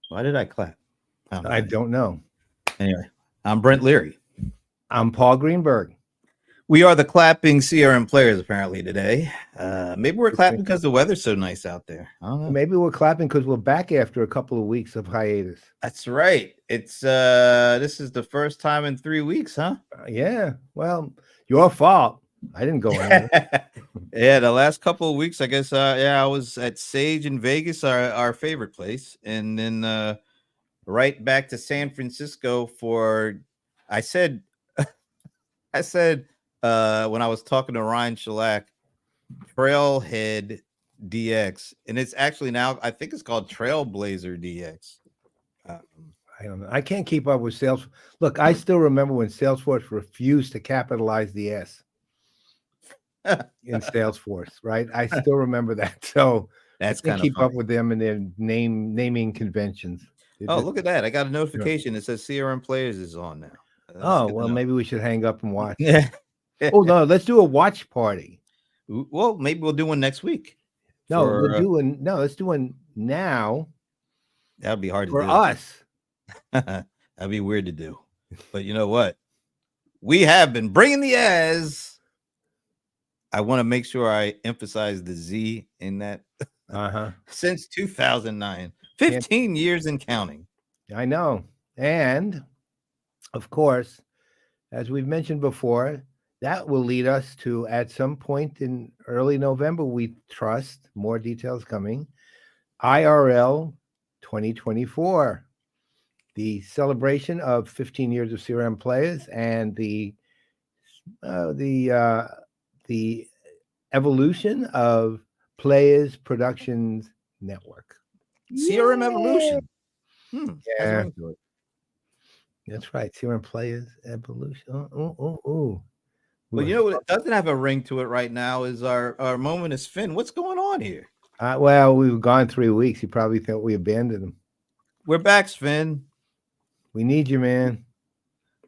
Why did I clap? I don't know. I don't know. Anyway, I'm Brent Leary. I'm Paul Greenberg. We are the clapping CRM players apparently today. Maybe we're clapping because the weather's so nice out there. I don't know. Maybe we're clapping because we're back after a couple of weeks of hiatus. That's right. It's this is the first time in 3 weeks, huh? Yeah. Well, your fault. I didn't go anywhere. Yeah, the last couple of weeks, I guess. I was at Sage in Vegas, our favorite place, and then right back to San Francisco for. I said, I said when I was talking to Ryan Shellac, Trailhead DX, and it's actually now I think it's called Trailblazer DX. I don't know. I can't keep up with Salesforce. Look, I still remember when Salesforce refused to capitalize the S in Salesforce, right? I still remember that. So That's I can't kind of keep funny. up with them and their naming conventions. Oh, look at that! I got a notification. It says CRM Players is on now. That's Oh, good well, to know. maybe we should hang up and watch. Yeah. Oh, no, let's do a watch party. Well, maybe we'll do one next week. No, For, let's do one now that'd be hard to for do. us. That'd be weird to do. But you know what? We have been bringing the as. I want to make sure I emphasize the Z in that. Since 2009, 15 years and counting. I know. And of course, as we've mentioned before, that will lead us to at some point in early November, we trust, more details coming, IRL 2024, the celebration of 15 years of CRM Playaz and the evolution of Playaz Productions Network. CRM Evolution. Yeah. That's right. CRM Playaz Evolution. Well, you know what? It doesn't have a ring to it right now. Is our moment is Finn. What's going on here? Well, we've gone 3 weeks. You probably thought we abandoned him. We're back, Finn. We need you, man.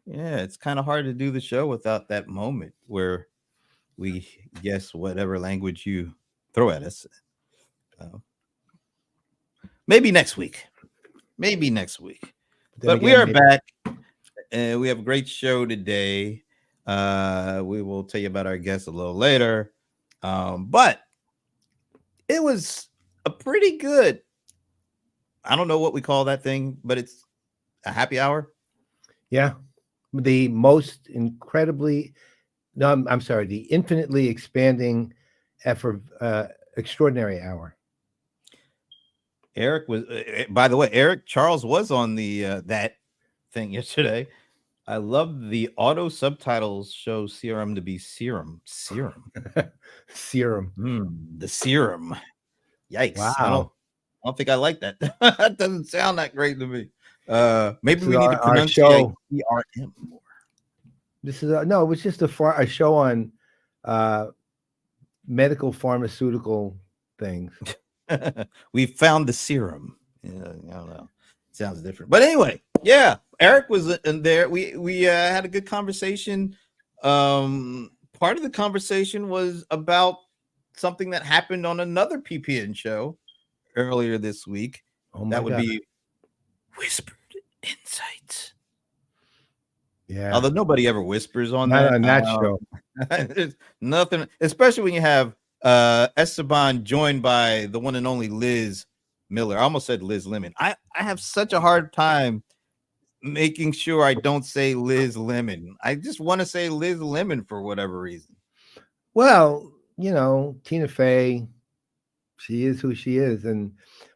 Yeah, it's kind of hard to do the show without that moment where we guess whatever language you throw at us. Maybe next week. But we are back, and we have a great show today. We will tell you about our guests a little later. But it was a pretty good, I don't know what we call that thing, but it's a happy hour. Yeah. The most incredibly, no, I'm sorry, the infinitely expanding effort, extraordinary hour. Eric was, by the way, Eric Charles was on the that thing yesterday. I love the auto subtitles show CRM to be serum. Serum. The serum. Yikes. Wow. I don't think I like that. That doesn't sound that great to me. Maybe we need to pronounce CRM more. This is no, it was just a show on medical pharmaceutical things. We found the serum. Yeah, I don't know. Sounds different, but anyway, yeah. Eric was in there. We had a good conversation. Part of the conversation was about something that happened on another PPN show earlier this week. That would be Whispered Insights. Yeah. Although nobody ever whispers on that show. There's nothing, especially when you have Esteban joined by the one and only Liz Miller. I almost said Liz Lemon. I have such a hard time making sure I don't say Liz Lemon. I just want to say Liz Lemon for whatever reason. Well, Tina Fey, she is who she is. And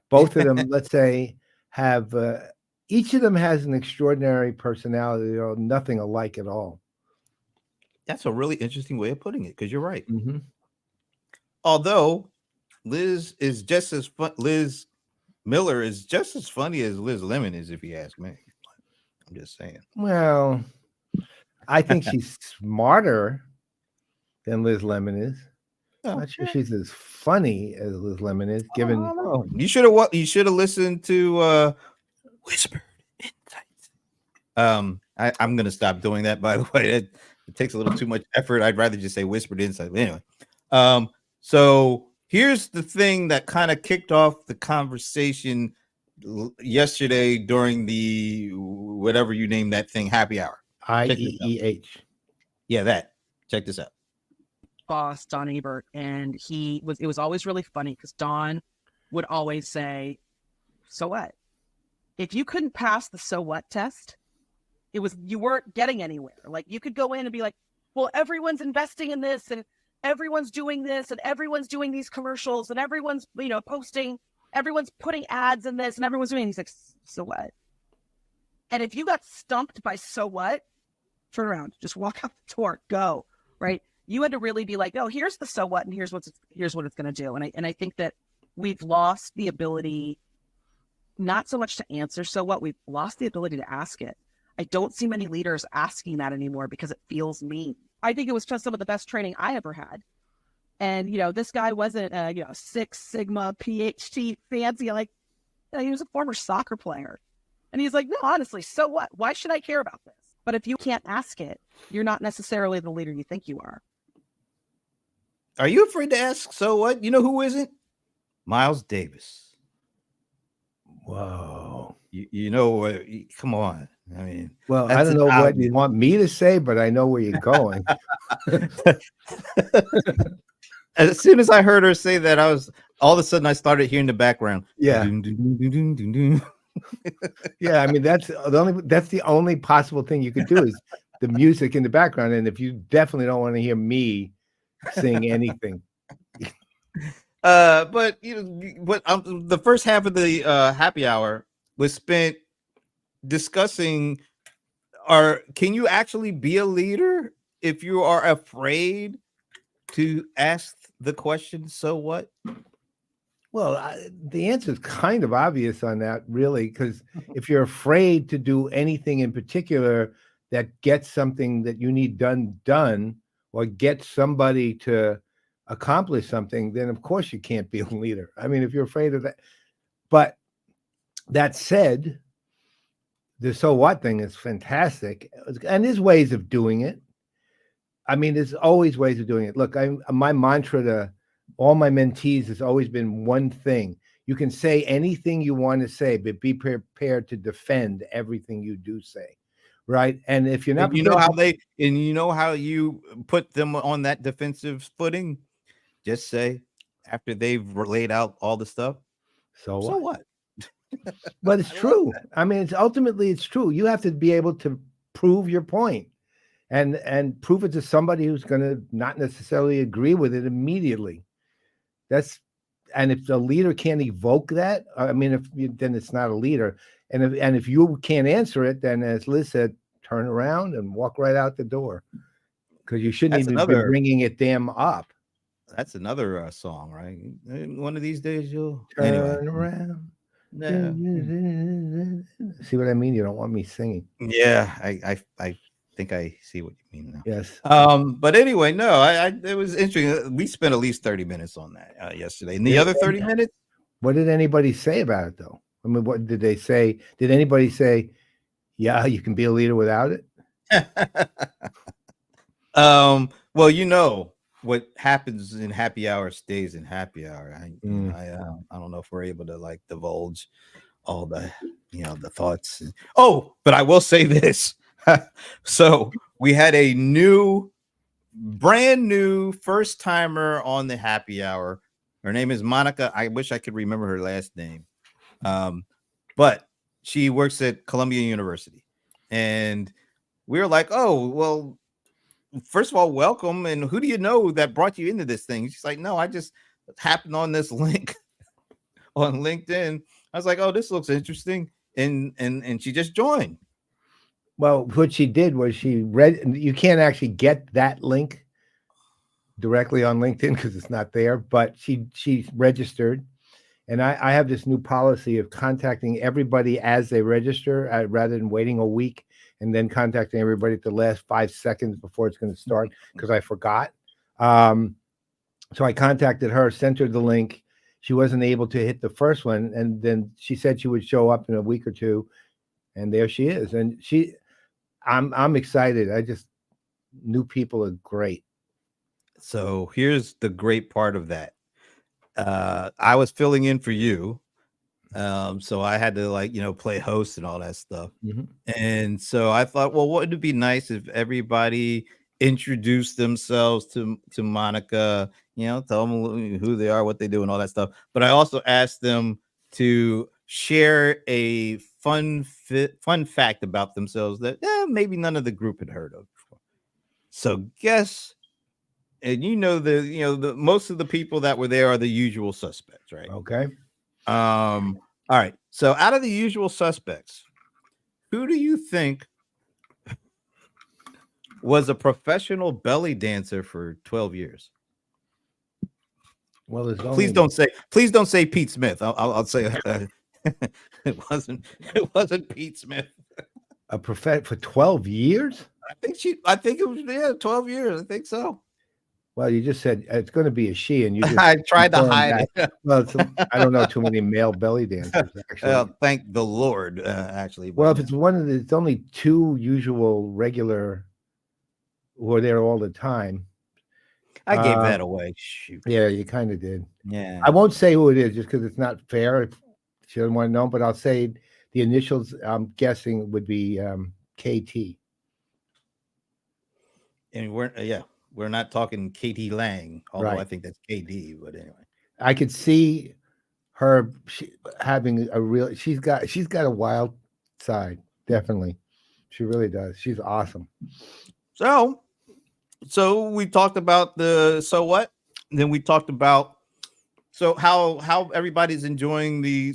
both of them, let's say, have each of them has an extraordinary personality or nothing alike at all. That's a really interesting way of putting it, because you're right. Mm-hmm. Although Liz is just as fun, Liz Miller is just as funny as Liz Lemon is, if you ask me. I'm just saying. Well, I think she's smarter than Liz Lemon is. I'm not sure she's as funny as Liz Lemon is. Given you should have listened to Whispered Insights. I'm gonna stop doing that. By the way, it takes a little too much effort. I'd rather just say Whispered Insights. Anyway, so here's the thing that kind of kicked off the conversation yesterday during the whatever you name that thing, happy hour. Check this out. IEEH. Yeah, that. Check this out. Boss Don Ebert, and it was always really funny because Don would always say, "So what? If you couldn't pass the so what test, you weren't getting anywhere. Like you could go in and be like, well, everyone's investing in this and everyone's doing this and everyone's doing these commercials and everyone's, posting, everyone's putting ads in this and everyone's doing." He's like, so what? And if you got stumped by so what, turn around, just walk out the door, go, right? You had to really be like, oh, here's the so what, and here's what it's going to do. And I think that we've lost the ability, not so much to answer so what, we've lost the ability to ask it. I don't see many leaders asking that anymore because it feels mean. I think it was just some of the best training I ever had. And, this guy wasn't a, Six Sigma PhD fancy, like, he was a former soccer player. And he's like, no, honestly, so what? Why should I care about this? But if you can't ask it, you're not necessarily the leader you think you are. Are you afraid to ask so what? You know who isn't? Miles Davis. Whoa. Come on. I mean, well, I don't know what you want me to say, but I know where you're going. As soon as I heard her say that, all of a sudden I started hearing the background. Yeah. Yeah, I mean that's the only possible thing you could do is the music in the background, and if you definitely don't want to hear me sing anything. But the first half of the happy hour was spent discussing can you actually be a leader if you are afraid to ask the question, so what? Well, the answer is kind of obvious on that, really, because if you're afraid to do anything in particular that gets something that you need done, or get somebody to accomplish something, then of course you can't be a leader. I mean, if you're afraid of that. But that said, the so what thing is fantastic, and there's ways of doing it. I mean, there's always ways of doing it. Look, my mantra to all my mentees has always been one thing: you can say anything you want to say, but be prepared to defend everything you do say, right? And if you're not, how you put them on that defensive footing, just say after they've laid out all the stuff, so what? But it's true. I mean, it's true. You have to be able to prove your point and prove it to somebody who's going to not necessarily agree with it immediately. And if the leader can't evoke that, I mean, then it's not a leader. And if you can't answer it, then as Liz said, turn around and walk right out the door, because you shouldn't even be bringing it up. That's another song, right? One of these days you'll turn around. No. See what I mean? You don't want me singing. Yeah, I think I see what you mean now. Yes. But anyway, no, it was interesting. We spent at least 30 minutes on that yesterday. And the other 30 minutes. What did anybody say about it, though? I mean, what did they say? Did anybody say, yeah, you can be a leader without it? Well, what happens in happy hour stays in happy hour. I don't know if we're able to divulge all the the thoughts. But I will say this. So we had a brand new first timer on the happy hour. Her name is Monica. I wish I could remember her last name. But she works at Columbia University, and we were like, oh, well, first of all, welcome. And who do you know that brought you into this thing? She's like, no, I just happened on this link on LinkedIn. I was like, oh, this looks interesting. And she just joined. Well, what she did was she read, you can't actually get that link directly on LinkedIn because it's not there, but she registered. And I have this new policy of contacting everybody as they register rather than waiting a week and then contacting everybody at the last 5 seconds before it's going to start because I forgot. So I contacted her, sent her the link. She wasn't able to hit the first one. And then she said she would show up in a week or two. And there she is. And I'm excited. New people are great. So here's the great part of that. I was filling in for you, So I had to like, play host and all that stuff. Mhm. And so I thought, well, wouldn't it be nice if everybody introduced themselves to Monica, tell them who they are, what they do, and all that stuff. But I also asked them to share a fun fact about themselves that maybe none of the group had heard of before. So guess, and the most of the people that were there are the usual suspects, right? Okay. All right. So out of the usual suspects, who do you think was a professional belly dancer for 12 years? Well, there's Please only don't say Pete Smith. I'll say it wasn't Pete Smith. a for 12 years. I think it was 12 years. I think so. Well, you just said it's going to be a she, and you just I tried to confirmed hide that. it. Well, I don't know too many male belly dancers actually. Thank the Lord, actually. Well, if But it's one of the, it's only two usual regular who are there all the time. I gave Um, that away. Shoot. Yeah, you kind of did. Yeah. I won't say who it is just because it's not fair if she doesn't want to know, but I'll say the initials I'm guessing would be KT. And we're not talking Katie Lang, although I Right. think that's KD. But anyway, I could see her having a real. She's got a wild side, definitely. She really does. She's awesome. so we talked about the so what, then we talked about how everybody's enjoying the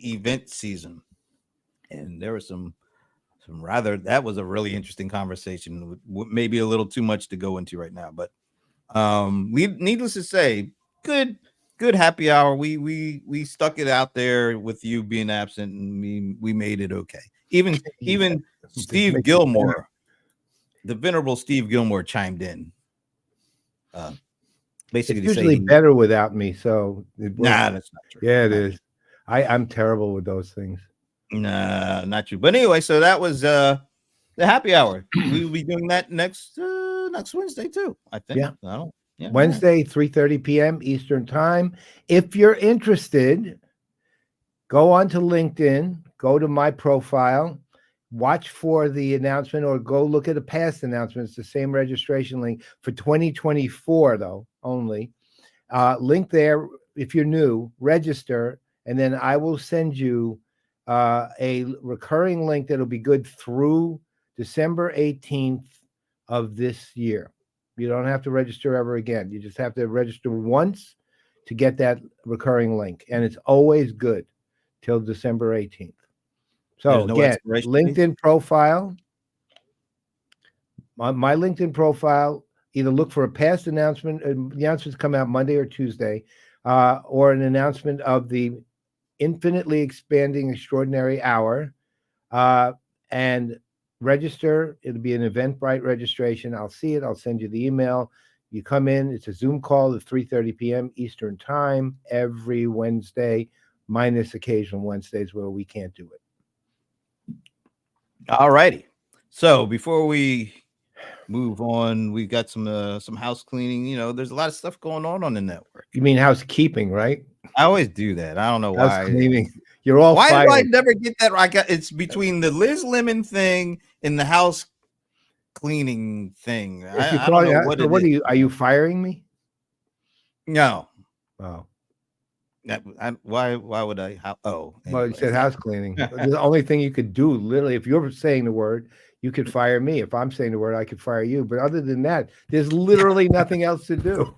event season, and there was some rather that was a really interesting conversation. Maybe a little too much to go into right now, but needless to say, good happy hour. We stuck it out there with you being absent, and we made it okay. Even Steve Make it Gilmore, the venerable Steve Gilmore, chimed in. It's Basically, usually better without me. So nah, that's not true. Yeah, it is. I'm terrible with those things. Nah, not true. But anyway, so that was the happy hour. We will be doing that next Wednesday too, I think. Yeah. Yeah. Wednesday, 3:30 p.m. Eastern time. If you're interested, go on to LinkedIn, go to my profile, watch for the announcement, or go look at the past announcements, the same registration link for 2024, though, only. Link there. If you're new, register, and then I will send you a recurring link that'll be good through December 18th of this year. You don't have to register ever again. You just have to register once to get that recurring link, and it's always good till December 18th. So no again, expiration date? LinkedIn profile. My LinkedIn profile, either look for a past announcement. The announcements come out Monday or Tuesday, or an announcement of the infinitely expanding extraordinary hour, and register. It'll be an Eventbrite registration. I'll see it. I'll send you the email. You come in. It's a Zoom call at 3:30 p.m. Eastern time every Wednesday, minus occasional Wednesdays where we can't do it. All righty. So before we move on, we got some house cleaning. There's a lot of stuff going on the network. You mean housekeeping, right? I always do that. I don't know House why. cleaning. You're all Why fired. do I never get that right? It's between the Liz Lemon thing and the house cleaning thing. I don't know what so it what is. are you firing me? No. Oh. Why would I? Well, anyway. you said house cleaning. The only thing you could do, literally, if you're saying the word, you could fire me. If I'm saying the word, I could fire you. But other than that, there's literally nothing else to do.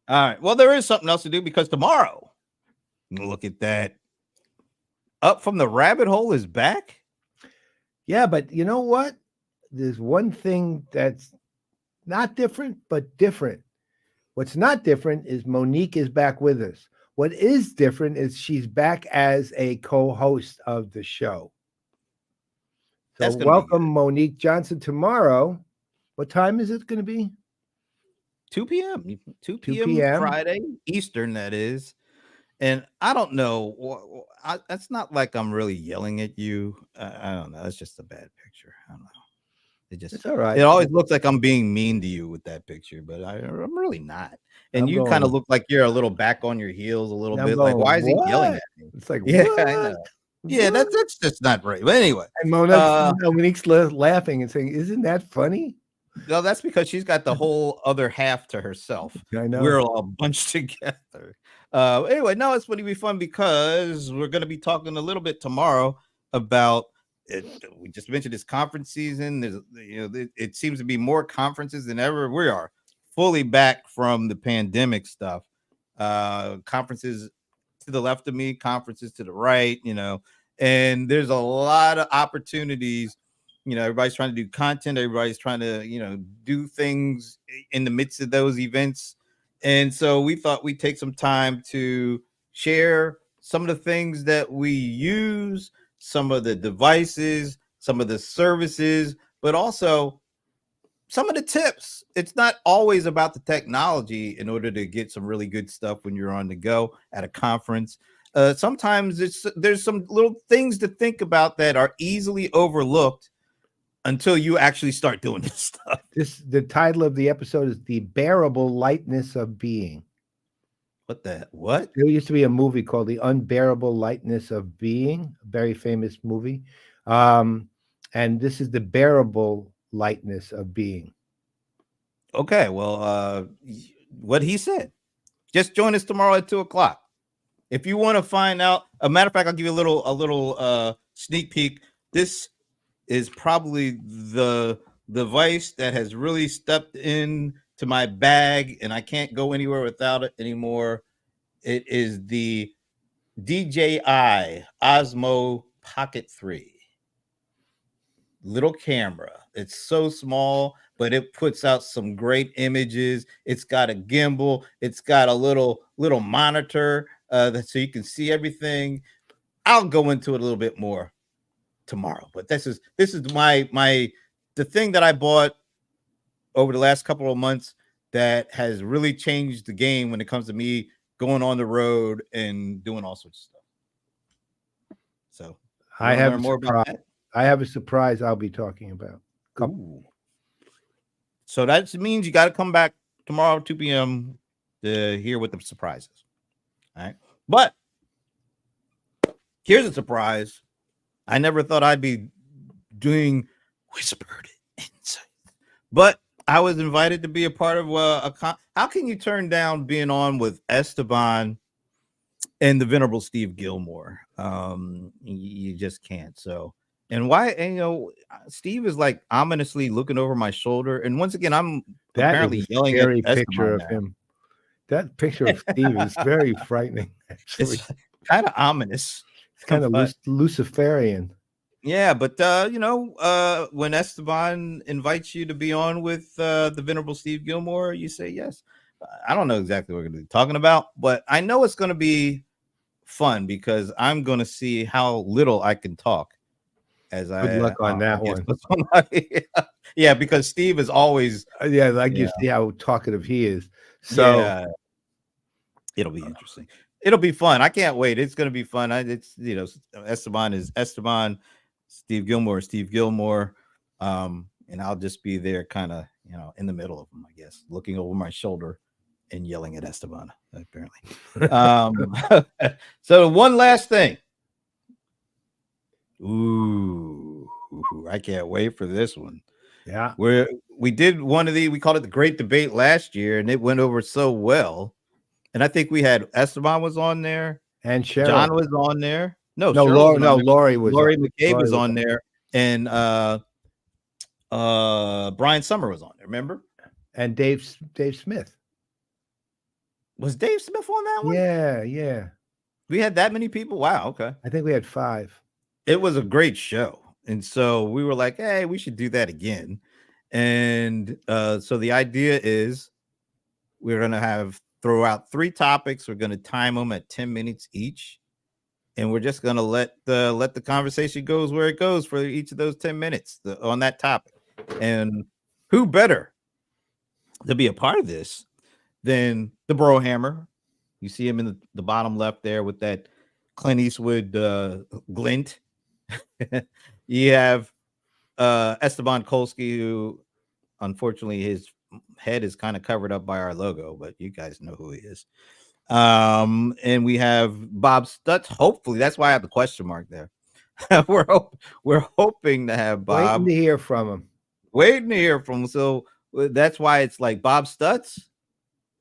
All right. Well, there is something else to do because tomorrow, look at that. Up from the Rabbit Hole is back. Yeah, but you know what? There's one thing that's not different, but different. What's not different is Monique is back with us. What is different is she's back as a co-host of the show. So That's gonna be welcome, good. Monique Johnson. Tomorrow, what time is it going to be? 2 p.m. 2 2 p.m. p.m. Friday Eastern, that is. And I don't know. It's not like I'm really yelling at you. I don't know. It's just a bad picture. I don't know. It's all right. It always looks like I'm being mean to you with that picture, but I'm really not. And I'm you kind of going. look like you're a little back on your heels a little I'm bit. Like, going. why is he yelling What? at me? It's like Yeah, what? I know. Yeah, What? that's just not right. But anyway, And Monique's laughing and saying, "Isn't that funny?" no, that's because she's got the whole other half to herself. I know. We're all bunched together. Anyway, no, it's going to be fun because we're going to be talking a little bit tomorrow about it. We just mentioned this conference season. There's, it seems to be more conferences than ever. We are fully back from the pandemic stuff. Conferences to the left of me, conferences to the right, and there's a lot of opportunities. Everybody's trying to do content, everybody's trying to do things in the midst of those events, and so we thought we'd take some time to share some of the things that we use, some of the devices, some of the services, but also some of the tips. It's not always about the technology in order to get some really good stuff when you're on the go at a conference. Sometimes there's some little things to think about that are easily overlooked until you actually start doing this stuff. The title of the episode is "The Bearable Lightness of Being." What? There used to be a movie called "The Unbearable Lightness of Being," a very famous movie, and this is the bearable lightness of being. Okay, well, what he said. Just join us tomorrow at 2:00. If you want to find out, a matter of fact, I'll give you a little sneak peek. This is probably the device that has really stepped in to my bag, and I can't go anywhere without it anymore. It is the DJI Osmo Pocket 3. Little camera. It's so small, but it puts out some great images. It's got a gimbal. It's got a little monitor so you can see everything. I'll go into it a little bit more tomorrow, but this is the thing that I bought over the last couple of months that has really changed the game when it comes to me going on the road and doing all sorts of stuff. So I have learn more about that. I have a surprise I'll be talking about. Ooh. So that means you got to come back tomorrow 2 p.m. to hear what the surprise is. All right, but here's a surprise. I never thought I'd be doing whispered insight, but I was invited to be a part of how can you turn down being on with Esteban and the venerable Steve Gilmore? You just can't. So, and why? And Steve is like ominously looking over my shoulder, and once again, I'm apparently yelling at Esteban picture of him. That picture of Steve is very frightening. Actually, it's kind of ominous. It's kind of Luciferian. Yeah, but when Esteban invites you to be on with the venerable Steve Gilmore, you say yes. I don't know exactly what we're going to be talking about, but I know it's going to be fun because I'm going to see how little I can talk. Good luck on that one. Yeah, because Steve is always you see how talkative he is. So yeah, it'll be interesting. It'll be fun. I can't wait. It's going to be fun. Esteban is Esteban, Steve Gilmore, and I'll just be there kind of, in the middle of them, I guess, looking over my shoulder and yelling at Esteban, apparently. So one last thing. Ooh, I can't wait for this one. Yeah. We did one of these, we called it the Great Debate last year, and it went over so well. And I think we had Esteban was on there, and Cheryl. John was on there. Lori McCabe was on there, and Brian Summer was on there. Remember? And Dave Smith. Was Dave Smith on that one? Yeah. We had that many people. Wow. Okay. I think we had 5. It was a great show, and so we were like, "Hey, we should do that again." And so the idea is we're gonna throw out 3 topics. We're gonna time them at 10 minutes each. And we're just gonna let the conversation goes where it goes for each of those 10 minutes on that topic. And who better to be a part of this than the Brohammer? You see him in the bottom left there with that Clint Eastwood glint. You have Esteban Kolsky, who unfortunately his head is kind of covered up by our logo, but you guys know who he is. And we have Bob Stutz. Hopefully, that's why I have the question mark there. we're hoping to have Bob. Waiting to hear from him. Waiting to hear from him. So that's why it's like Bob Stutz.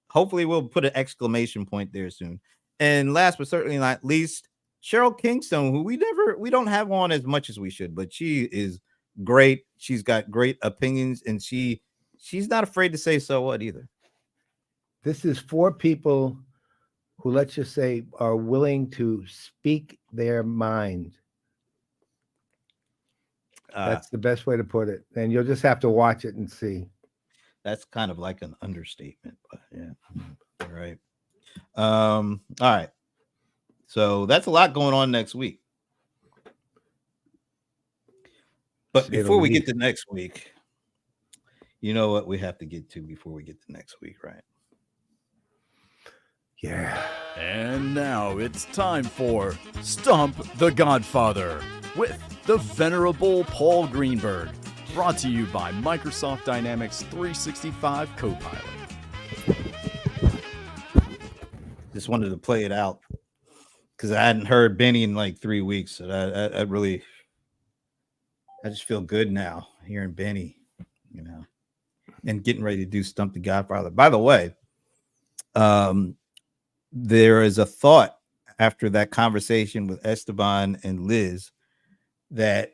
Hopefully, we'll put an exclamation point there soon. And last but certainly not least, Cheryl Kingstone, who we don't have on as much as we should, but she is great. She's got great opinions, and she's not afraid to say so what either. This is 4 people who, let's just say, are willing to speak their mind. That's the best way to put it. And you'll just have to watch it and see. That's kind of like an understatement, but yeah. All right. All right. So that's a lot going on next week. But before we get to next week, you know what we have to get to before we get to next week, right? Yeah. And now it's time for Stump the Godfather with the venerable Paul Greenberg. Brought to you by Microsoft Dynamics 365 Copilot. Just wanted to play it out because I hadn't heard Benny in like 3 weeks. So I just feel good now hearing Benny, and getting ready to do Stump the Godfather. By the way, there is a thought after that conversation with Esteban and Liz that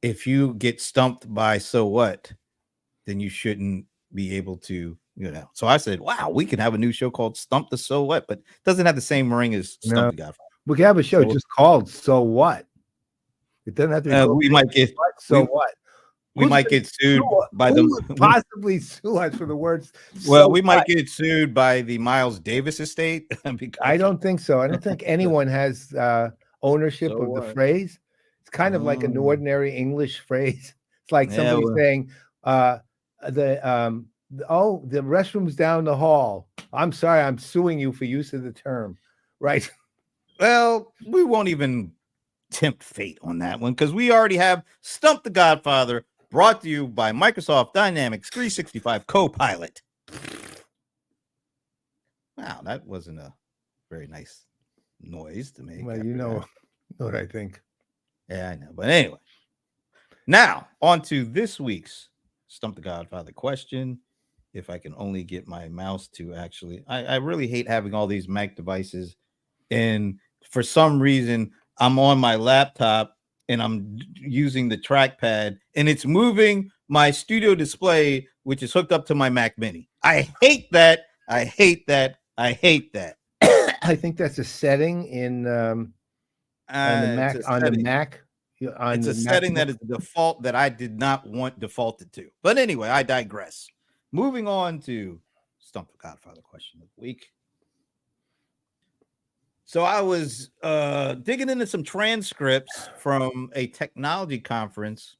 if you get stumped by so what, then you shouldn't be able to, So I said, wow, we can have a new show called Stump the So What, but it doesn't have the same ring as Stump the Godfather. We can have a show just called So What. It doesn't have to be. We might get what. We might get sued by who the would possibly sue us for the words. Well, we might get sued by the Miles Davis estate. I don't think so. I don't think anyone has ownership of the phrase. It's kind of like an ordinary English phrase. It's like somebody saying, the restroom's down the hall. I'm sorry, I'm suing you for use of the term. Right. Well, we won't even tempt fate on that one because we already have Stump the Godfather, brought to you by Microsoft Dynamics 365 Copilot. Wow, that wasn't a very nice noise to make. Well, you know what I think. Yeah, I know. But anyway, now on to this week's Stump the Godfather question. If I can only get my mouse to actually, I really hate having all these Mac devices. And for some reason, I'm on my laptop and I'm using the trackpad and it's moving my studio display, which is hooked up to my Mac Mini. I hate that. I hate that. I hate that. I think that's a setting in on the Mac. It's a setting that is the default that I did not want defaulted to. But anyway, I digress. Moving on to Stump the Godfather question of the week. So I was digging into some transcripts from a technology conference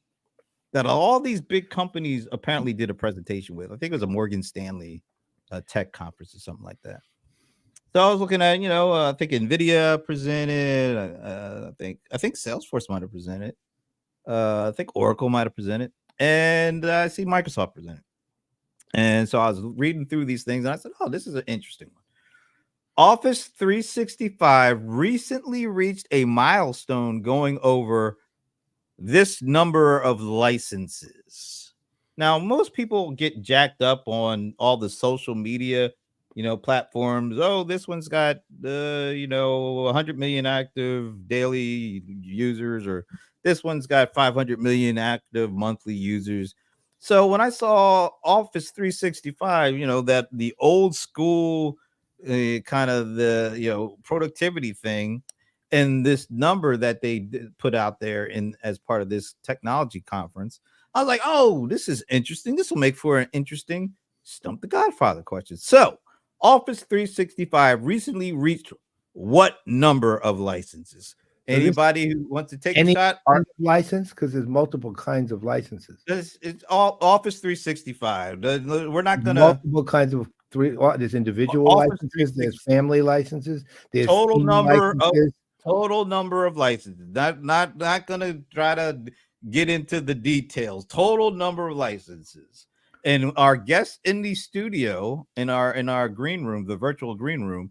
that all these big companies apparently did a presentation with. I think it was a Morgan Stanley tech conference or something like that. So I was looking at, I think NVIDIA presented. I think Salesforce might have presented. I think Oracle might have presented. And I see Microsoft presented. And so I was reading through these things and I said, oh, this is an interesting one. Office 365 recently reached a milestone going over this number of licenses. Now, most people get jacked up on all the social media, platforms. Oh, this one's got 100 million active daily users, or this one's got 500 million active monthly users. So when I saw Office 365, that the old school kind of the productivity thing, and this number that they put out there as part of this technology conference, I was like, oh, this is interesting. This will make for an interesting Stump the Godfather question. So Office 365 recently reached what number of licenses? Anybody who wants to take a shot? License, because there's multiple kinds of licenses. It's all Office 365. We're not gonna multiple kinds of there's individual licenses, there's family licenses, there's total number of licenses. Not gonna try to get into the details. Total number of licenses. And our guests in the studio, in our green room, the virtual green room.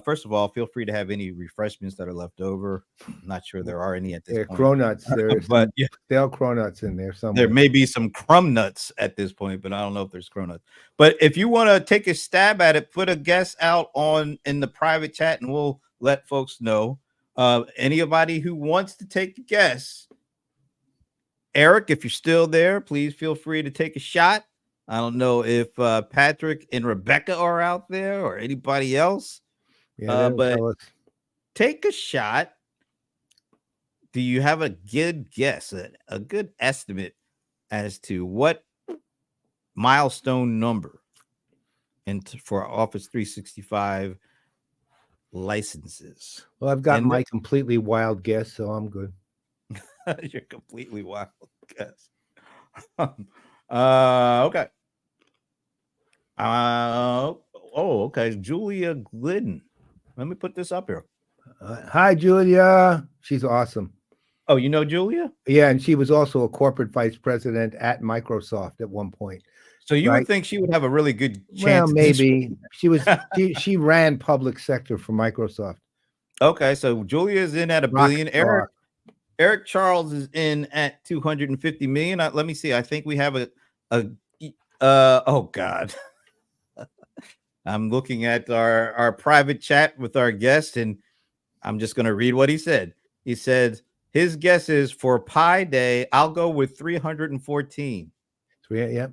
First of all, feel free to have any refreshments that are left over. I'm not sure there are any at this They're point. cronuts. There's But yeah, stale cronuts in there somewhere. there may be some crumb nuts at this point, but I don't know if there's cronuts. But if you want to take a stab at it, put a guess out in the private chat, and we'll let folks know. Anybody who wants to take a guess, Eric, if you're still there, please feel free to take a shot. I don't know if Patrick and Rebecca are out there or anybody else. Yeah, But tell us. take a shot. Do you have a good guess, a good estimate as to what milestone number for Office 365 licenses? Well, I've got and my completely wild guess, so I'm good. You're completely wild guess. Okay. Okay. Julia Glidden. Let me put this up here. Hi, Julia. She's awesome. Oh, you know Julia? Yeah, and she was also a corporate vice president at Microsoft at one point. So you Right. would think she would have a really good chance. Well, at this maybe one. she was. She ran public sector for Microsoft. Okay, so Julia is in at $1 billion. Rockstar. Eric Charles is in at 250 million. Let me see. I think we have oh God. I'm looking at our private chat with our guest, and I'm just going to read what he said. He said his guess is for Pi Day, I'll go with 314. Yep.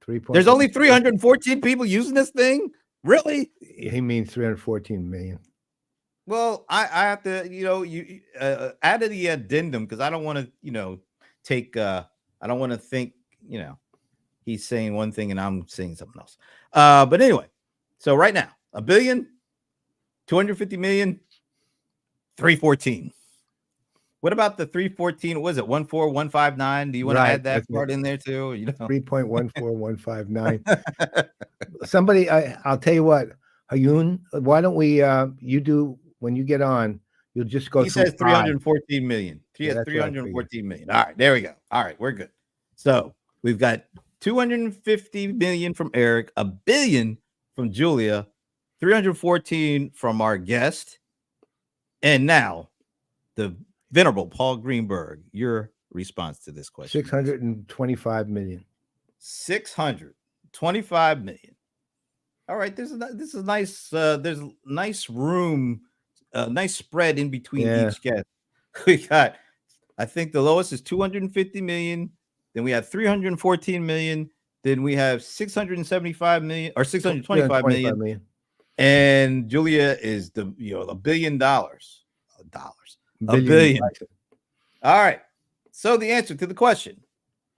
3. There's only 314 people using this thing? Really? He means 314 million. Well, I have to, you add to the addendum because I don't want to, take. I don't want to think, he's saying one thing and I'm saying something else. But anyway, so right now, $1 billion, 250 million, 314. What about the 314? Was it 14159? Do you want to add that part in there too? 3.14159. Somebody, I'll tell you what, Hyoun, why don't we? You do when you get on. You'll just go. He says 314 million. He has 314 million. All right, there we go. All right, we're good. So we've got 250 million from Eric, $1 billion from Julia, 314 from our guest, and now the venerable Paul Greenberg. Your response to this question? 625 million. 625 million. All right, this is nice. There's nice room, nice spread in between each guest. We got, I think the lowest is 250 million. Then we have 314 million. Then we have 675 million or 625 million. And Julia is $1 billion. $1 billion. All right. So the answer to the question,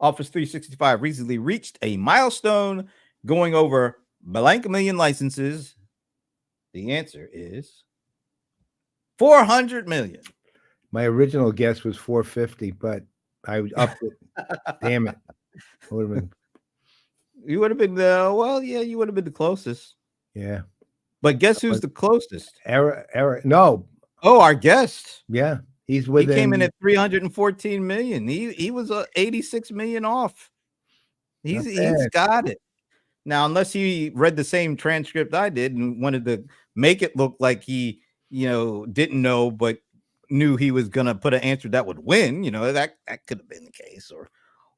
Office 365 recently reached a milestone going over blank million licenses. The answer is 400 million. My original guess was 450, but I upped it. Damn it. You would have been you would have been the closest. Yeah. But guess who's the closest? Eric. No. Oh, our guest. Yeah. He came in at 314 million. He was 86 million off. He's got it. Now, unless he read the same transcript I did and wanted to make it look like he, didn't know, but knew he was going to put an answer that would win, that could have been the case.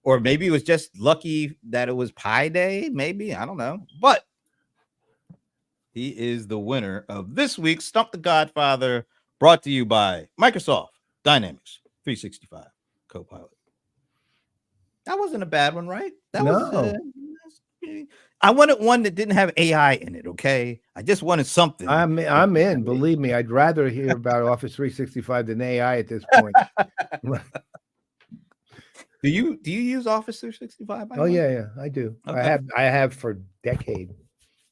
Or maybe it was just lucky that it was Pi Day. Maybe, I don't know. But he is the winner of this week's Stump the Godfather, brought to you by Microsoft Dynamics 365 Copilot. That wasn't a bad one, right? That was. I wanted one that didn't have AI in it. Okay, I just wanted something. I'm in. Believe me, I'd rather hear about Office 365 than AI at this point. Do you use Office 365? Oh yeah, I do. Okay. I have for decade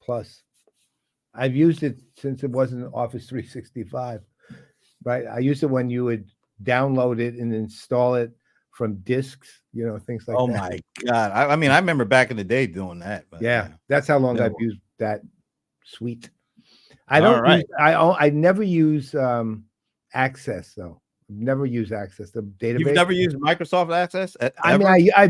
plus. I've used it since it wasn't Office 365. Right, I used it when you would download it and install it from disks, things like that. Oh my God. I mean, I remember back in the day doing that. But yeah, that's how long I've used that suite. I don't. I never use Access though. Never used Access, the database. You've never used Microsoft Access? I mean, ever? I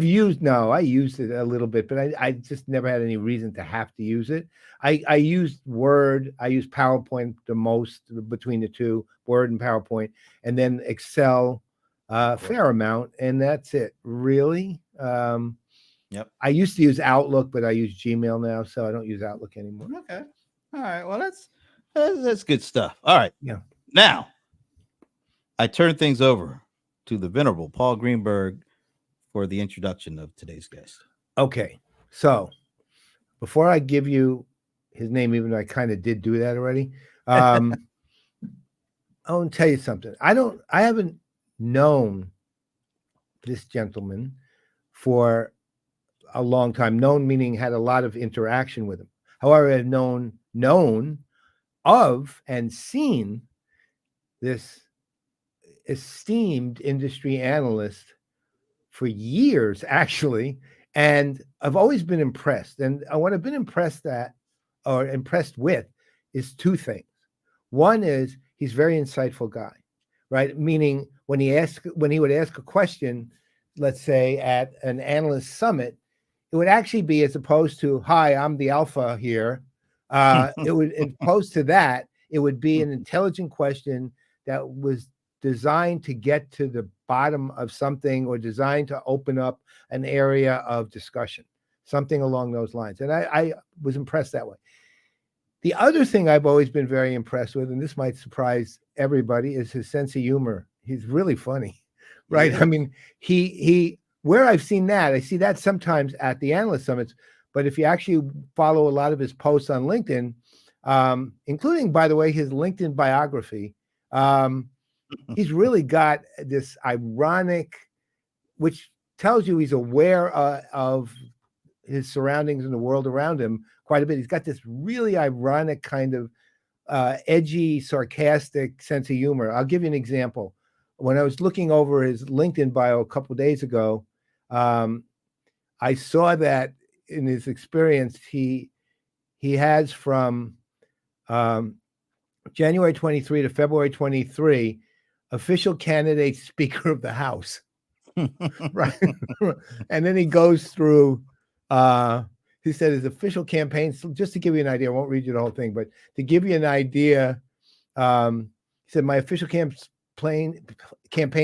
used it a little bit, but I just never had any reason to have to use it. I used Word, I used PowerPoint the most between the two, Word and PowerPoint, and then Excel, fair amount, and that's it, really. Yep. I used to use Outlook, but I use Gmail now, so I don't use Outlook anymore. Okay. All right. Well, that's good stuff. All right. Yeah. Now, I turn things over to the venerable Paul Greenberg for the introduction of today's guest. Okay, so before I give you his name, even though I kind of did do that already, I want to tell you something. I haven't known this gentleman for a long time. Known meaning had a lot of interaction with him. However, I've known of and seen this esteemed industry analyst for years, actually, and I've always been impressed. And what I've been impressed with is two things. One is he's a very insightful guy, right? Meaning when he would ask a question, let's say at an analyst summit, it would actually be, as opposed to, "Hi, I'm the alpha here." It would, opposed to that, it would be an intelligent question that was designed to get to the bottom of something, or designed to open up an area of discussion, something along those lines. And I was impressed that way. The other thing I've always been very impressed with, and this might surprise everybody, is his sense of humor. He's really funny, right? Yeah. I mean, he where I've seen that, I see that sometimes at the analyst summits, but if you actually follow a lot of his posts on LinkedIn, including, by the way, his LinkedIn biography, he's really got this ironic, which tells you he's aware of his surroundings and the world around him quite a bit. He's got this really ironic kind of edgy, sarcastic sense of humor. I'll give you an example. When I was looking over his LinkedIn bio a couple of days ago, I saw that in his experience, he has from January 23 to February 23, official candidate Speaker of the House. Right. And then he goes through, he said his official campaign, so just to give you an idea, I won't read you the whole thing, but to give you an idea, he said, my official campaign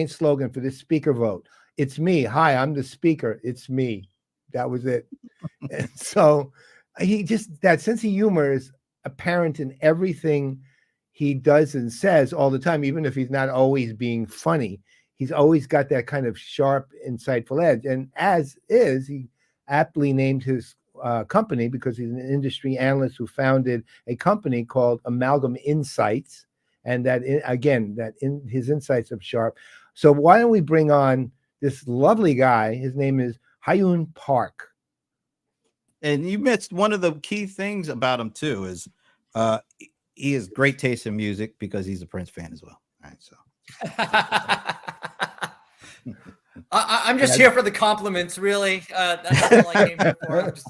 slogan for this speaker vote, "It's me. Hi, I'm the speaker. It's me." That was it. And so that sense of humor is apparent in everything he does and says all the time, even if he's not always being funny. He's always got that kind of sharp, insightful edge. And he aptly named his company, because he's an industry analyst who founded a company called Amalgem Insights. And his insights are sharp. So why don't we bring on this lovely guy? His name is Hyoun Park. And you missed one of the key things about him too, is he has great taste in music, because he's a Prince fan as well. All right, so I'm just here for the compliments, really. That's all I came here for. Just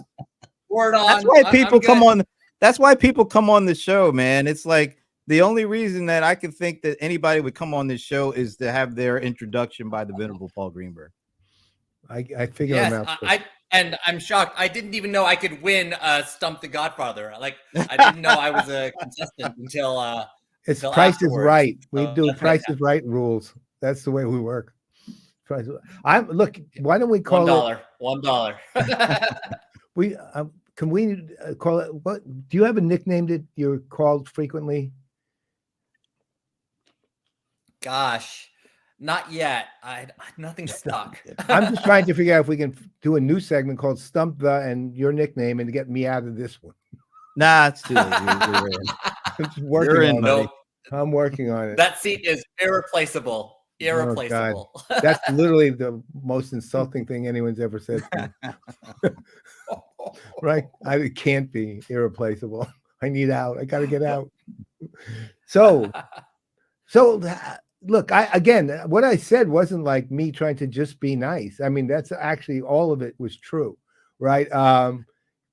word on. that's why people come on. That's why people come on the show, man. It's like the only reason that I can think that anybody would come on this show is to have their introduction by the venerable Paul Greenberg. I figured him out. And I'm shocked. I didn't even know I could win Stump the Godfather. Like, I didn't know I was a contestant until it's until Price afterwards. is Right. We do that's Price is Right rules. That's the way we work. Look. Why don't we call it $1? We can we call it? What do you have a nickname that you're called frequently? Gosh, not yet. Nothing stuck. I'm just trying to figure out if we can do a new segment called Stump and your nickname, and to get me out of this one. Nah, it's too late. I'm just working You're in, on buddy. it. I'm working on it. That seat is irreplaceable. Irreplaceable. That's literally the most insulting thing anyone's ever said to me. Right? It can't be irreplaceable. I need out. I got to get out. So look, what I said wasn't like me trying to just be nice. I mean, that's actually, all of it was true, right?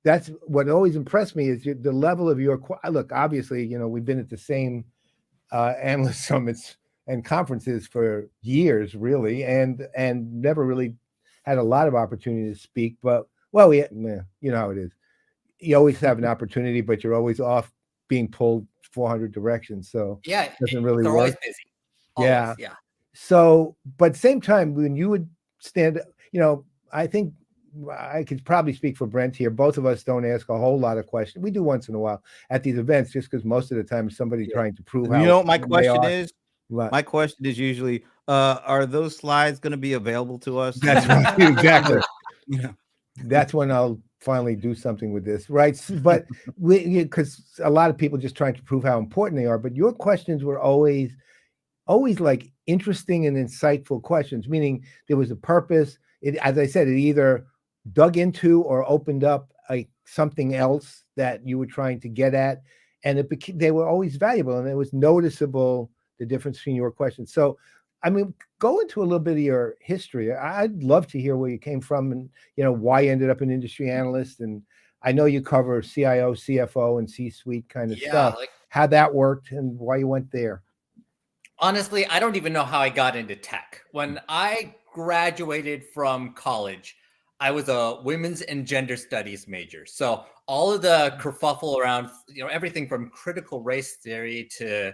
That's what always impressed me, is the level of your look. Obviously, we've been at the same analyst summits and conferences for years, really, and never really had a lot of opportunity to speak. But well, you know how it is. You always have an opportunity, but you're always off being pulled 400 directions. So Yeah, it doesn't really they're work. always busy. Always, Yeah. yeah. So, but same time, when you would stand, you know, I think I could probably speak for Brent here. Both of us don't ask a whole lot of questions. We do once in a while at these events, just because most of the time it's somebody trying to prove You how know what my they question are. is? But My question is usually, are those slides going to be available to us? that's right, exactly. Yeah. That's when I'll finally do something with this, right? But because a lot of people just trying to prove how important they are. But your questions were always like interesting and insightful questions, meaning there was a purpose. It, as I said, it either dug into or opened up something else that you were trying to get at, and they were always valuable, and it was noticeable the difference between your questions. So, I mean, go into a little bit of your history. I'd love to hear where you came from, and why you ended up an industry analyst. And I know you cover CIO, CFO, and C-suite kind of stuff. Like, how that worked and why you went there. Honestly, I don't even know how I got into tech. When I graduated from college, I was a women's and gender studies major. So all of the kerfuffle around, everything from critical race theory to,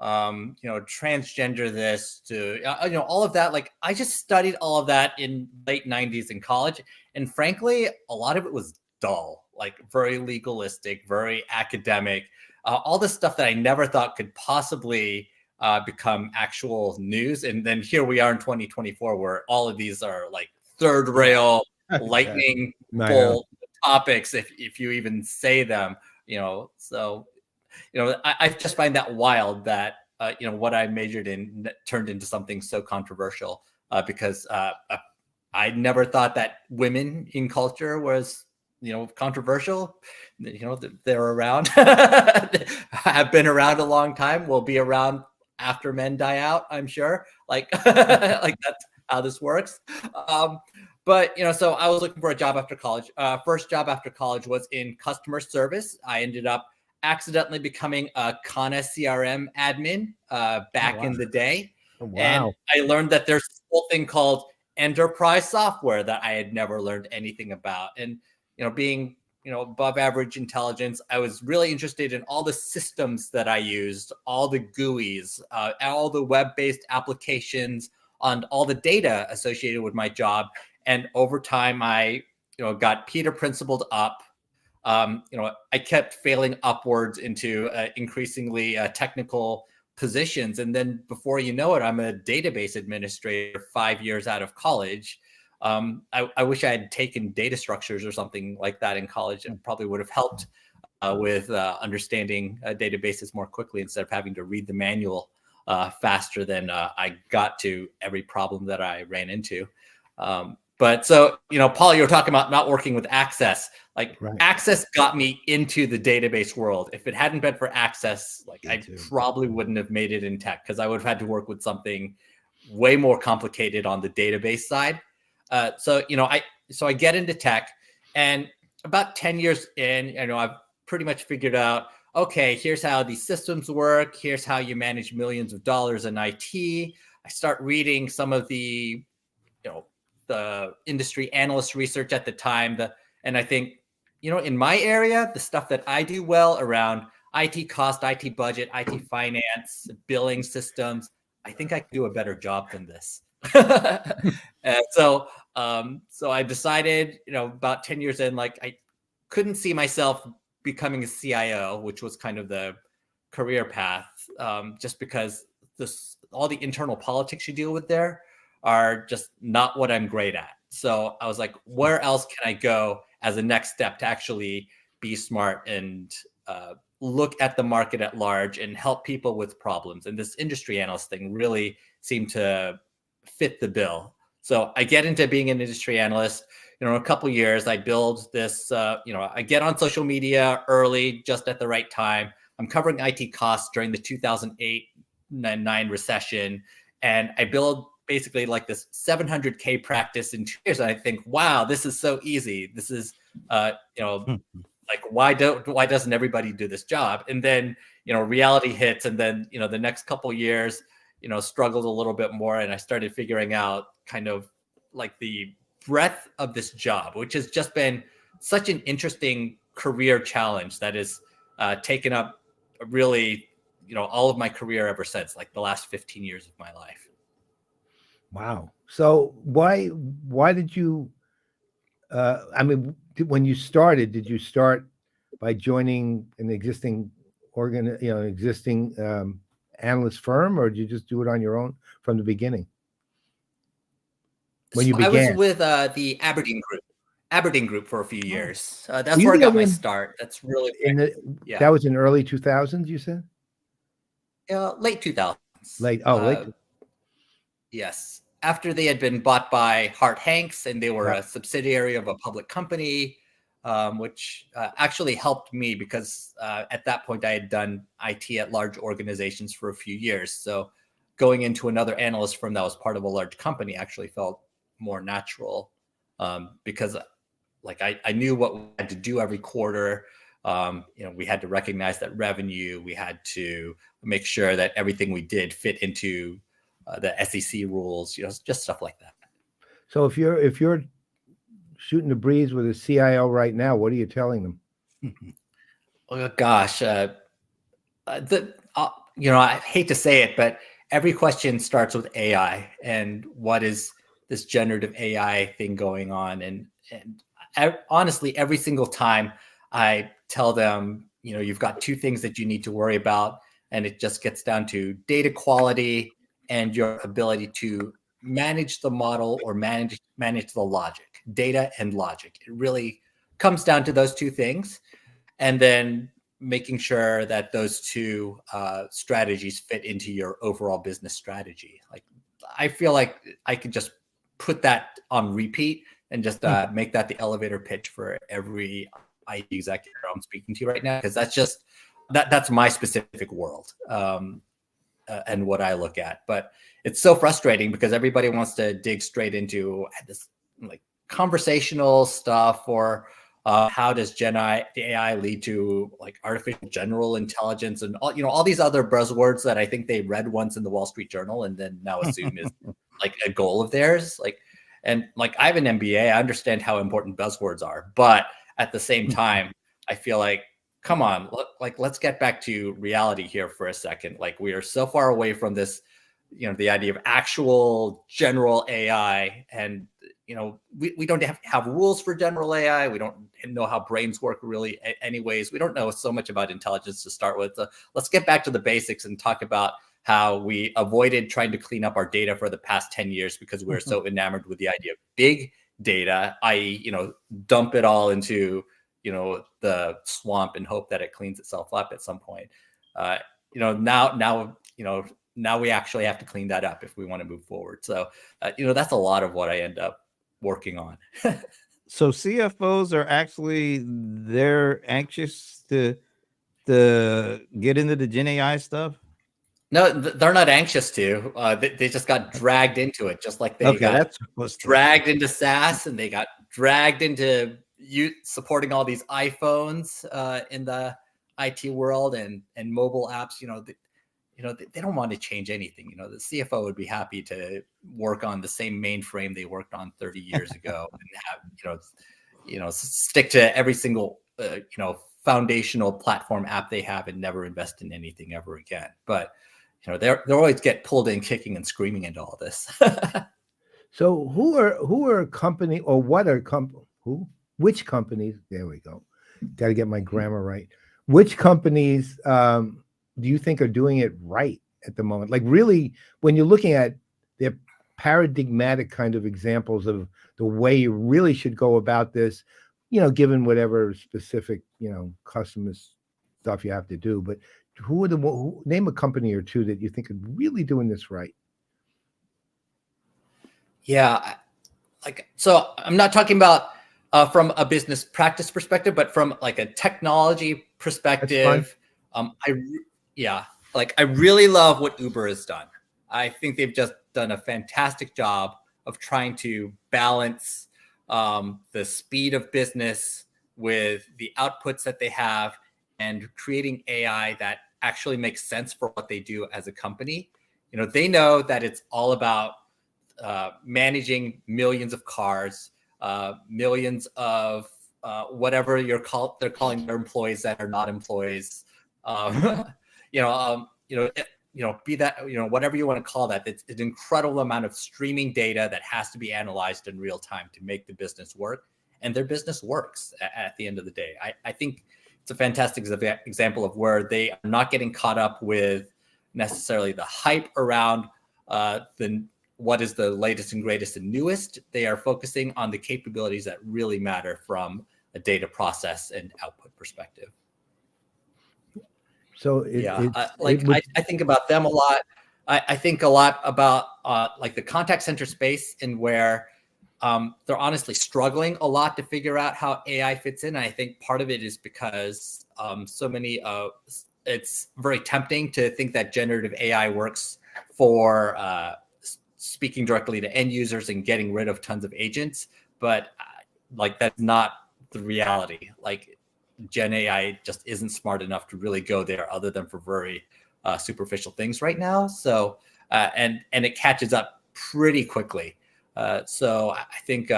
transgender this to, all of that. Like, I just studied all of that in late 90s in college. And frankly, a lot of it was dull, like very legalistic, very academic, all the stuff that I never thought could possibly become actual news. And then here we are in 2024, where all of these are like third rail, lightning bolt topics, if you even say them, So, I just find that wild that, what I majored in turned into something so controversial because I never thought that women in culture was, controversial. They're around, have been around a long time, will be around after men die out, I'm sure. Like, like that's how this works. But, so I was looking for a job after college. First job after college was in customer service. I ended up accidentally becoming a Kana CRM admin back in the day. And I learned that there's this whole thing called enterprise software that I had never learned anything about. And, being above average intelligence, I was really interested in all the systems that I used, all the GUIs, all the web-based applications, and all the data associated with my job. And over time, I got Peter Principled up. I kept failing upwards into increasingly technical positions. And then before you know it, I'm a database administrator 5 years out of college. I wish I had taken data structures or something like that in college. It probably would have helped with understanding databases more quickly instead of having to read the manual faster than I got to every problem that I ran into. But so, Paul, you were talking about not working with Access. Like, Access got me into the database world. If it hadn't been for Access, I probably wouldn't have made it in tech, because I would have had to work with something way more complicated on the database side. So I get into tech, and about 10 years in, I've pretty much figured out, okay, here's how these systems work. Here's how you manage millions of dollars in IT. I start reading some of the, the industry analyst research at the time. And I think, in my area, the stuff that I do well around IT cost, IT budget, IT finance, billing systems, I think I can do a better job than this. And so I decided, about 10 years in, I couldn't see myself becoming a CIO, which was kind of the career path, just because all the internal politics you deal with there are just not what I'm great at. So I was like, where else can I go as a next step to actually be smart and look at the market at large and help people with problems? And this industry analyst thing really seemed to fit the bill. So I get into being an industry analyst. In a couple of years, I build this, I get on social media early, just at the right time. I'm covering IT costs during the 2008-9 recession. And I build basically like this 700K practice in 2 years. And I think, wow, this is so easy. This is, like, why doesn't everybody do this job? And then, reality hits. And then, the next couple of years, struggled a little bit more, and I started figuring out kind of like the breadth of this job, which has just been such an interesting career challenge that has taken up really, all of my career ever since, like the last 15 years of my life. Wow. So why did you? I mean, when you started, did you start by joining an existing analyst firm, or did you just do it on your own from the beginning? When you So I was began, with the Aberdeen Group for a few years. That's you where I the got my one start. That's really yeah. that was in early 2000s, you said? Late 2000s. Late. Yes. After they had been bought by Hart Hanks, and they were Yeah. a subsidiary of a public company, which actually helped me because at that point I had done IT at large organizations for a few years. So going into another analyst firm that was part of a large company actually felt more natural, because like I knew what we had to do every quarter. We had to recognize that revenue. We had to make sure that everything we did fit into the SEC rules, just stuff like that. So if you're shooting the breeze with a CIO right now, what are you telling them? Oh gosh, I hate to say it, but every question starts with AI and what is this generative AI thing going on, and honestly, every single time I tell them, you've got two things that you need to worry about, and it just gets down to data quality and your ability to manage the model or manage the logic, data and logic. It really comes down to those two things, and then making sure that those two strategies fit into your overall business strategy. Like, I feel like I could just put that on repeat and just make that the elevator pitch for every IT executive I'm speaking to right now, because that's my specific world, and what I look at. But it's so frustrating because everybody wants to dig straight into this like conversational stuff, or how does the AI lead to like artificial general intelligence, and all these other buzzwords that I think they read once in the Wall Street Journal and then now assume is like a goal of theirs. And I have an MBA. I understand how important buzzwords are, but at the same time, I feel like, come on, let's get back to reality here for a second. Like, we are so far away from this, the idea of actual general AI, and we don't have rules for general AI. We don't know how brains work really anyways. We don't know so much about intelligence to start with. Let's get back to the basics and talk about how we avoided trying to clean up our data for the past 10 years because we're so enamored with the idea of big data, i.e., dump it all into, the swamp and hope that it cleans itself up at some point. Now we actually have to clean that up if we want to move forward. So, that's a lot of what I end up working on. So CFOs are actually, they're anxious to get into the Gen AI stuff. No, they're not anxious to. They just got dragged into it, just like they got dragged into SaaS, and they got dragged into supporting all these iPhones in the IT world and mobile apps. They don't want to change anything. The CFO would be happy to work on the same mainframe they worked on 30 years ago and have, stick to every single, foundational platform app they have and never invest in anything ever again. But, they always get pulled in kicking and screaming into all this. So who are company, or what are which companies? There we go. Got to get my grammar right. Which companies do you think are doing it right at the moment? Like, really, when you're looking at their paradigmatic kind of examples of the way you really should go about this, given whatever specific, customer stuff you have to do. But name a company or two that you think are really doing this right? Yeah. So I'm not talking about from a business practice perspective, but from like a technology perspective. I really love what Uber has done. I think they've just done a fantastic job of trying to balance the speed of business with the outputs that they have, and creating AI that actually makes sense for what they do as a company. They know that it's all about managing millions of cars, millions of whatever they're calling their employees that are not employees. Be that whatever you want to call that. It's an incredible amount of streaming data that has to be analyzed in real time to make the business work, and their business works at the end of the day. I think it's a fantastic example of where they are not getting caught up with necessarily the hype around what is the latest and greatest and newest. They are focusing on the capabilities that really matter from a data process and output perspective. So I think about them a lot. I think a lot about like the contact center space, and where they're honestly struggling a lot to figure out how AI fits in. And I think part of it is because it's very tempting to think that generative AI works for speaking directly to end users and getting rid of tons of agents, but like that's not the reality. Like Gen AI just isn't smart enough to really go there, other than for very superficial things right now. So and it catches up pretty quickly. So I think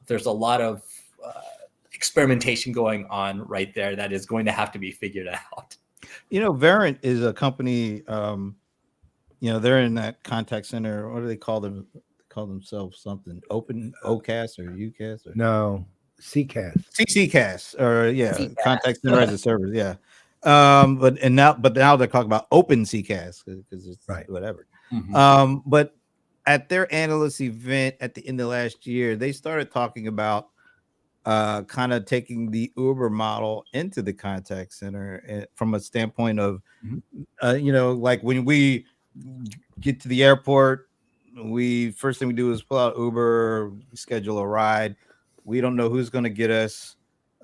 there's a lot of experimentation going on right there that is going to have to be figured out. Verint is a company. They're in that contact center. What do they call them? They call themselves something open OCAS or UCAS or no CCAS. CCAS or CCAS. contact center as a service. Yeah. But now they're talking about open CCAS because it's right. Whatever. Mm-hmm. But at their analyst event at the end of last year, they started talking about kind of taking the Uber model into the contact center from a standpoint of, like when we get to the airport, first thing we do is pull out Uber, schedule a ride. We don't know who's going to get us.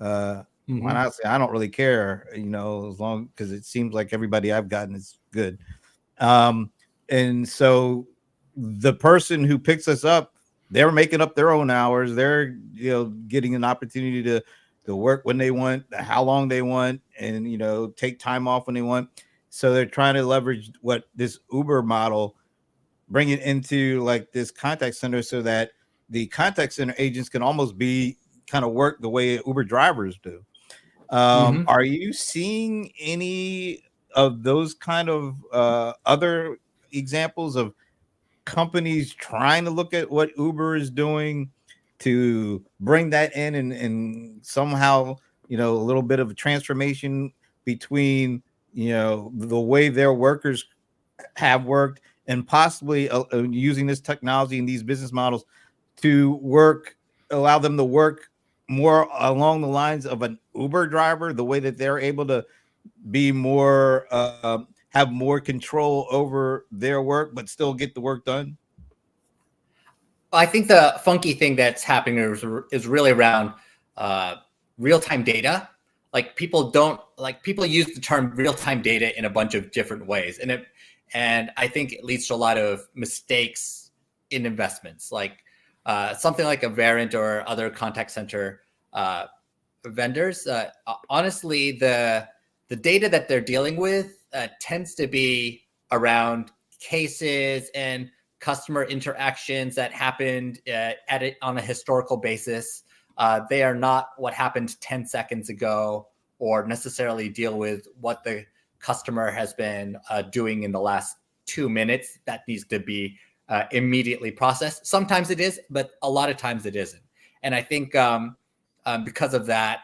Honestly, I don't really care, as long because it seems like everybody I've gotten is good. And so the person who picks us up, they're making up their own hours. They're getting an opportunity to work when they want, how long they want, and take time off when they want. So they're trying to leverage what this Uber model, bring it into like this contact center, so that the contact center agents can almost be kind of work the way Uber drivers do. Are you seeing any of those kind of other examples of companies trying to look at what Uber is doing to bring that in and somehow, a little bit of a transformation between, the way their workers have worked and possibly using this technology and these business models to allow them to work more along the lines of an Uber driver, the way that they're able to be more, have more control over their work, but still get the work done? I think the funky thing that's happening is really around real-time data. Like people use the term real-time data in a bunch of different ways, and I think it leads to a lot of mistakes in investments. Like something like a Verint or other contact center vendors. Honestly, the data that they're dealing with tends to be around cases and customer interactions that happened on a historical basis. They are not what happened 10 seconds ago, or necessarily deal with what the customer has been doing in the last 2 minutes that needs to be immediately processed. Sometimes it is, but a lot of times it isn't. And I think because of that,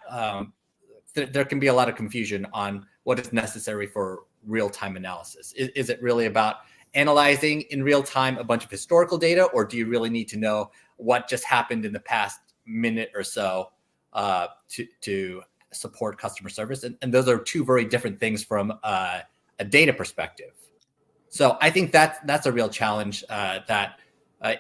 there can be a lot of confusion on what is necessary for real-time analysis. Is it really about analyzing in real time a bunch of historical data, or do you really need to know what just happened in the past minute or so to support customer service? And those are two very different things from a data perspective. So I think that's a real challenge that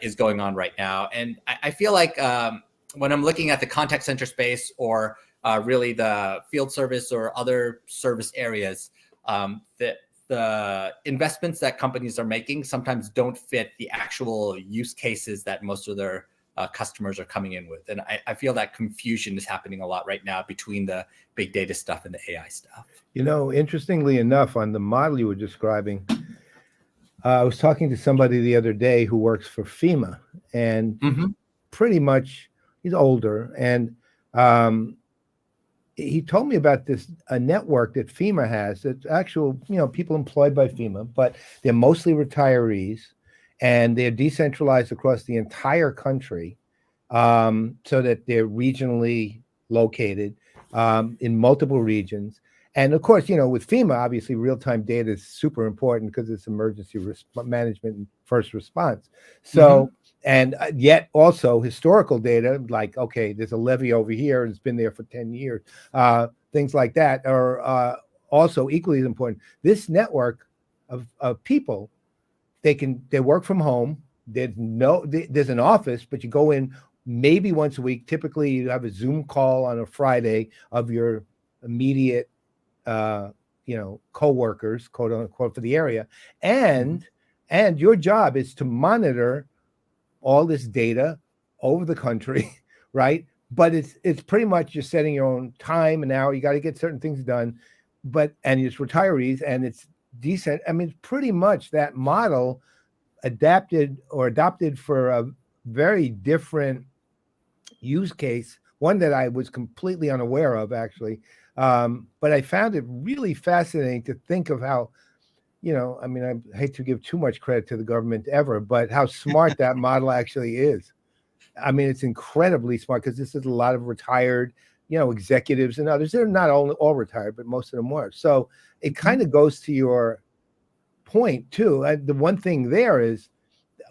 is going on right now. And I feel like when I'm looking at the contact center space, or really the field service or other service areas, that the investments that companies are making sometimes don't fit the actual use cases that most of their customers are coming in with. And I feel that confusion is happening a lot right now between the big data stuff and the AI stuff. Interestingly enough, on the model you were describing, I was talking to somebody the other day who works for FEMA, and Mm-hmm. pretty much he's older, and um, he told me about this a network that FEMA has. That's actual, people employed by FEMA, but they're mostly retirees, and they're decentralized across the entire country, so that they're regionally located in multiple regions. And of course, with FEMA, obviously, real-time data is super important because it's emergency management and first response. So, and yet also historical data, like, okay, there's a levee over here and it's been there for 10 years. Things like that are also equally as important. This network of people, they work from home. There's an office, but you go in maybe once a week. Typically, you have a Zoom call on a Friday of your immediate co-workers, quote unquote, for the area, and your job is to monitor all this data over the country, right? But it's pretty much you're setting your own time and hour. You got to get certain things done, and it's retirees, and it's decent. I mean, it's pretty much that model adapted for a very different use case, one that I was completely unaware of, actually. But I found it really fascinating to think of how, I mean, I hate to give too much credit to the government ever, but how smart that model actually is. I mean, it's incredibly smart because this is a lot of retired, executives and others. They're not all retired, but most of them were. So it kind of goes to your point too. The one thing there is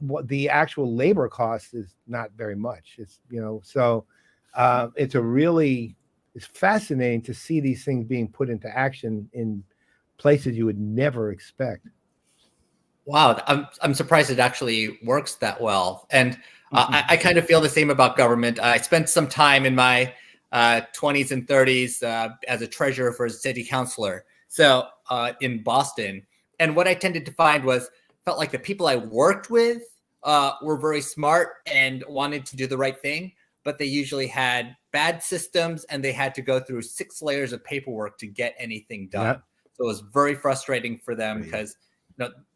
what the actual labor cost is not very much. It's, so it's fascinating to see these things being put into action in places you would never expect. Wow, I'm surprised it actually works that well. And I kind of feel the same about government. I spent some time in my 20s and 30s as a treasurer for a city councilor, so in Boston. And what I tended to find felt like the people I worked with were very smart and wanted to do the right thing, but they usually had bad systems and they had to go through 6 layers of paperwork to get anything done. Yep. So it was very frustrating for them because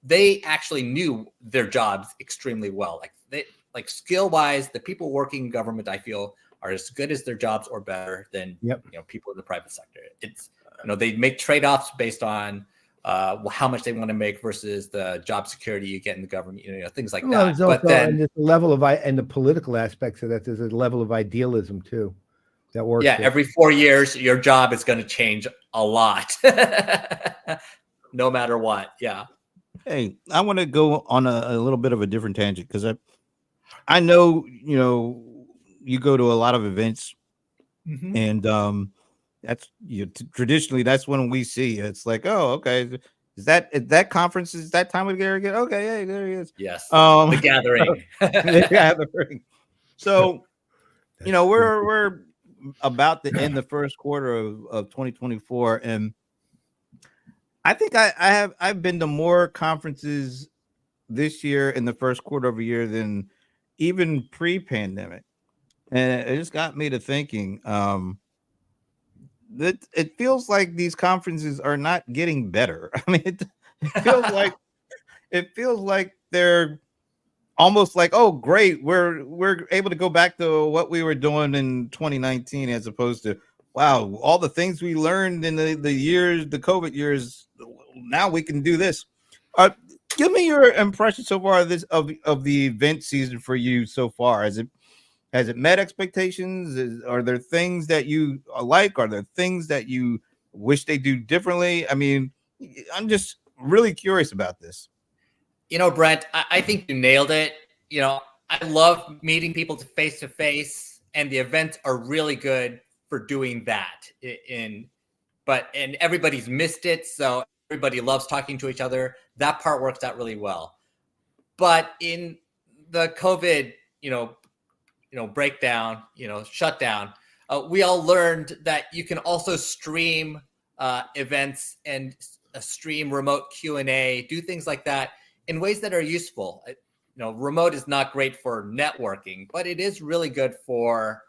they actually knew their jobs extremely well. Like skill wise, the people working in government, I feel, are as good as their jobs or better than people in the private sector. It's they make trade-offs based on how much they want to make versus the job security you get in the government, things like that. But then and there's a level of and the political aspects of that, there's a level of idealism too that works. Yeah, every 4 years, your job is going to change a lot, no matter what. Yeah. Hey, I want to go on a little bit of a different tangent because I know you go to a lot of events, and that's traditionally that's when we see it's like, oh, okay, is that conference is that time of year again? Okay, hey, there he is. Yes, the gathering. The gathering. So we're about to end the first quarter of 2024, and I think I've been to more conferences this year in the first quarter of a year than even pre-pandemic, and it just got me to thinking that it feels like these conferences are not getting better. I mean, it feels like they're almost like, oh, great, we're able to go back to what we were doing in 2019 as opposed to, wow, all the things we learned in the COVID years, now we can do this. Give me your impression so far of the event season for you so far. Has it met expectations? Are there things that you like? Are there things that you wish they do differently? I mean, I'm just really curious about this. Brent, I think you nailed it. I love meeting people face to face, and the events are really good for doing that. And everybody's missed it, so everybody loves talking to each other. That part works out really well. But in the COVID, breakdown, shutdown, we all learned that you can also stream events and stream remote Q&A, do things like that in ways that are useful. Remote is not great for networking, but it is really good for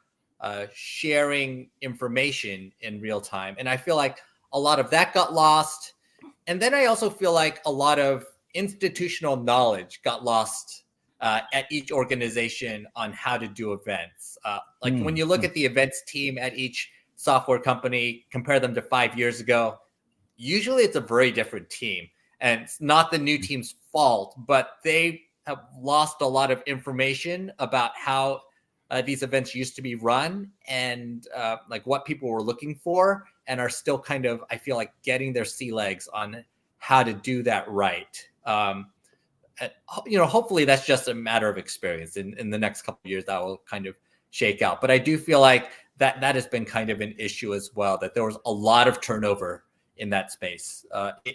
sharing information in real time. And I feel like a lot of that got lost. And then I also feel like a lot of institutional knowledge got lost at each organization on how to do events. Like when you look at the events team at each software company, compare them to 5 years ago, usually it's a very different team. And it's not the new team's fault, but they have lost a lot of information about how these events used to be run and like what people were looking for, and are still kind of, I feel like, getting their sea legs on how to do that right. Hopefully that's just a matter of experience. In the next couple of years, that will kind of shake out. But I do feel like that has been kind of an issue as well, that there was a lot of turnover in that space,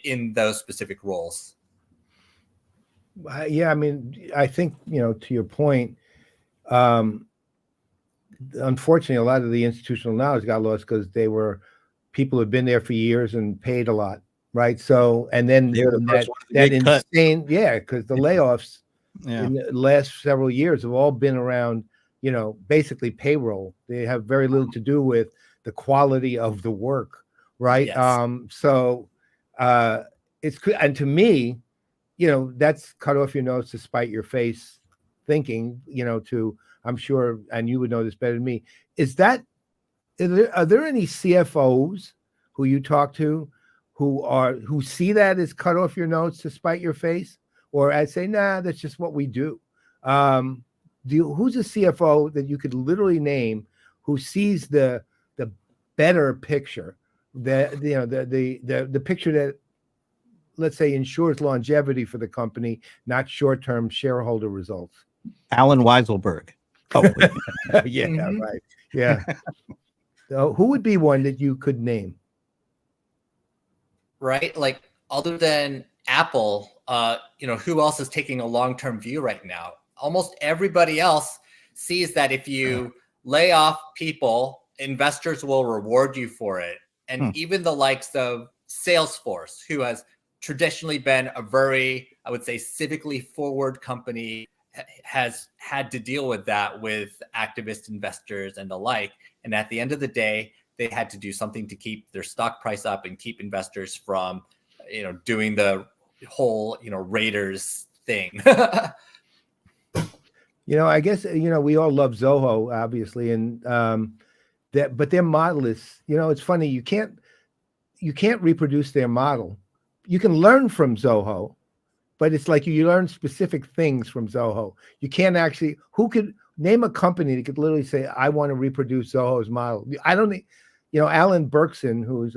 in those specific roles. Yeah, I mean, I think, to your point, unfortunately, a lot of the institutional knowledge got lost because people had been there for years and paid a lot, right? So, and then that insane, because the layoffs in the last several years have all been around, basically payroll. They have very little to do with the quality of the work, right? Yes. It's, and to me, that's cut off your nose to spite your face thinking, I'm sure, and you would know this better than me. Are there any CFOs who you talk to who see that as cut off your nose to spite your face, or I'd say, nah, that's just what we do? Who's a CFO that you could literally name who sees the better picture, the picture that, let's say, ensures longevity for the company, not short-term shareholder results? Alan Weiselberg. Oh, yeah, right. Yeah. So who would be one that you could name? Right. Like, other than Apple, who else is taking a long-term view right now? Almost everybody else sees that if you lay off people, investors will reward you for it. And even the likes of Salesforce, who has traditionally been a very, I would say, civically forward company, has had to deal with that with activist investors and the like. And at the end of the day, they had to do something to keep their stock price up and keep investors from, doing the whole, Raiders thing. I guess, we all love Zoho, obviously. And but their model is, it's funny. You can't reproduce their model. You can learn from Zoho, but it's like you learn specific things from Zoho. You can't actually, who could name a company that could literally say, I want to reproduce Zoho's model? I don't think, Alan Berkson, who's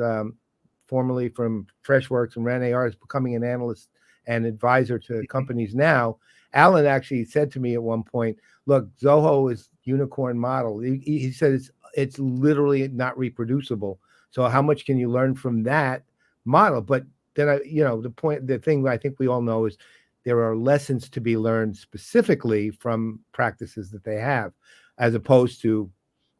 formerly from Freshworks and ran AR, is becoming an analyst and advisor to companies now. Alan actually said to me at one point, look, Zoho is unicorn model. He said it's literally not reproducible. So how much can you learn from that model? But then the thing I think we all know is there are lessons to be learned specifically from practices that they have, as opposed to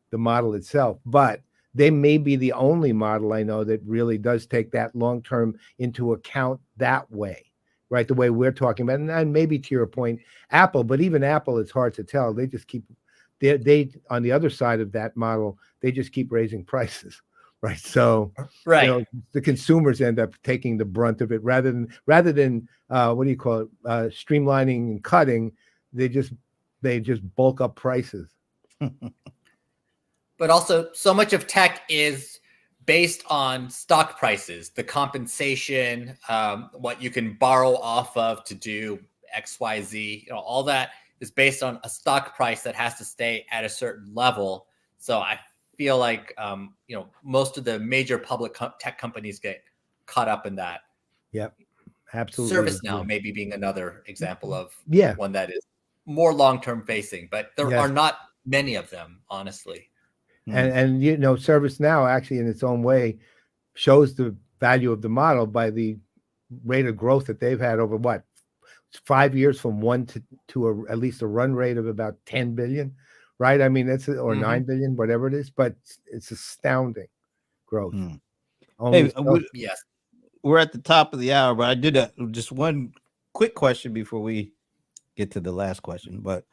the model itself. But they may be the only model I know that really does take that long-term into account that way, right? The way we're talking about, and maybe to your point, Apple, but even Apple, it's hard to tell. They just keep, they on the other side of that model, they just keep raising prices. Right. So, right. The consumers end up taking the brunt of it rather than what do you call it? Streamlining and cutting. They just bulk up prices. But also, so much of tech is based on stock prices, the compensation, what you can borrow off of to do X, Y, Z. All that is based on a stock price that has to stay at a certain level. So I feel like most of the major public tech companies get caught up in that. Yep, absolutely. ServiceNow maybe being another example of one that is more long-term facing, but there are not many of them, honestly. And ServiceNow actually in its own way shows the value of the model by the rate of growth that they've had over 5 years, from 1 to at least a run rate of about 10 billion. Right. I mean, that's, or 9 billion, whatever it is, but it's astounding growth. Hey, yes. We're at the top of the hour, but I did just one quick question before we get to the last question. But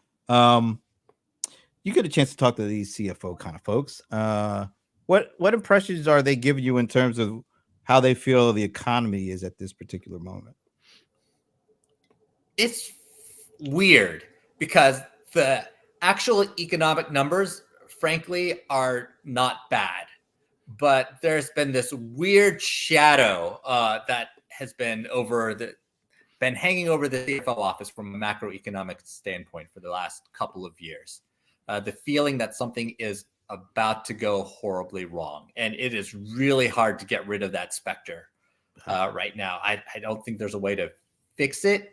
you get a chance to talk to these CFO kind of folks. What impressions are they giving you in terms of how they feel the economy is at this particular moment? it's weird because the actual economic numbers, frankly, are not bad. But there's been this weird shadow that has been hanging over the CFO office from a macroeconomic standpoint for the last couple of years. The feeling that something is about to go horribly wrong, and it is really hard to get rid of that specter right now. I don't think there's a way to fix it.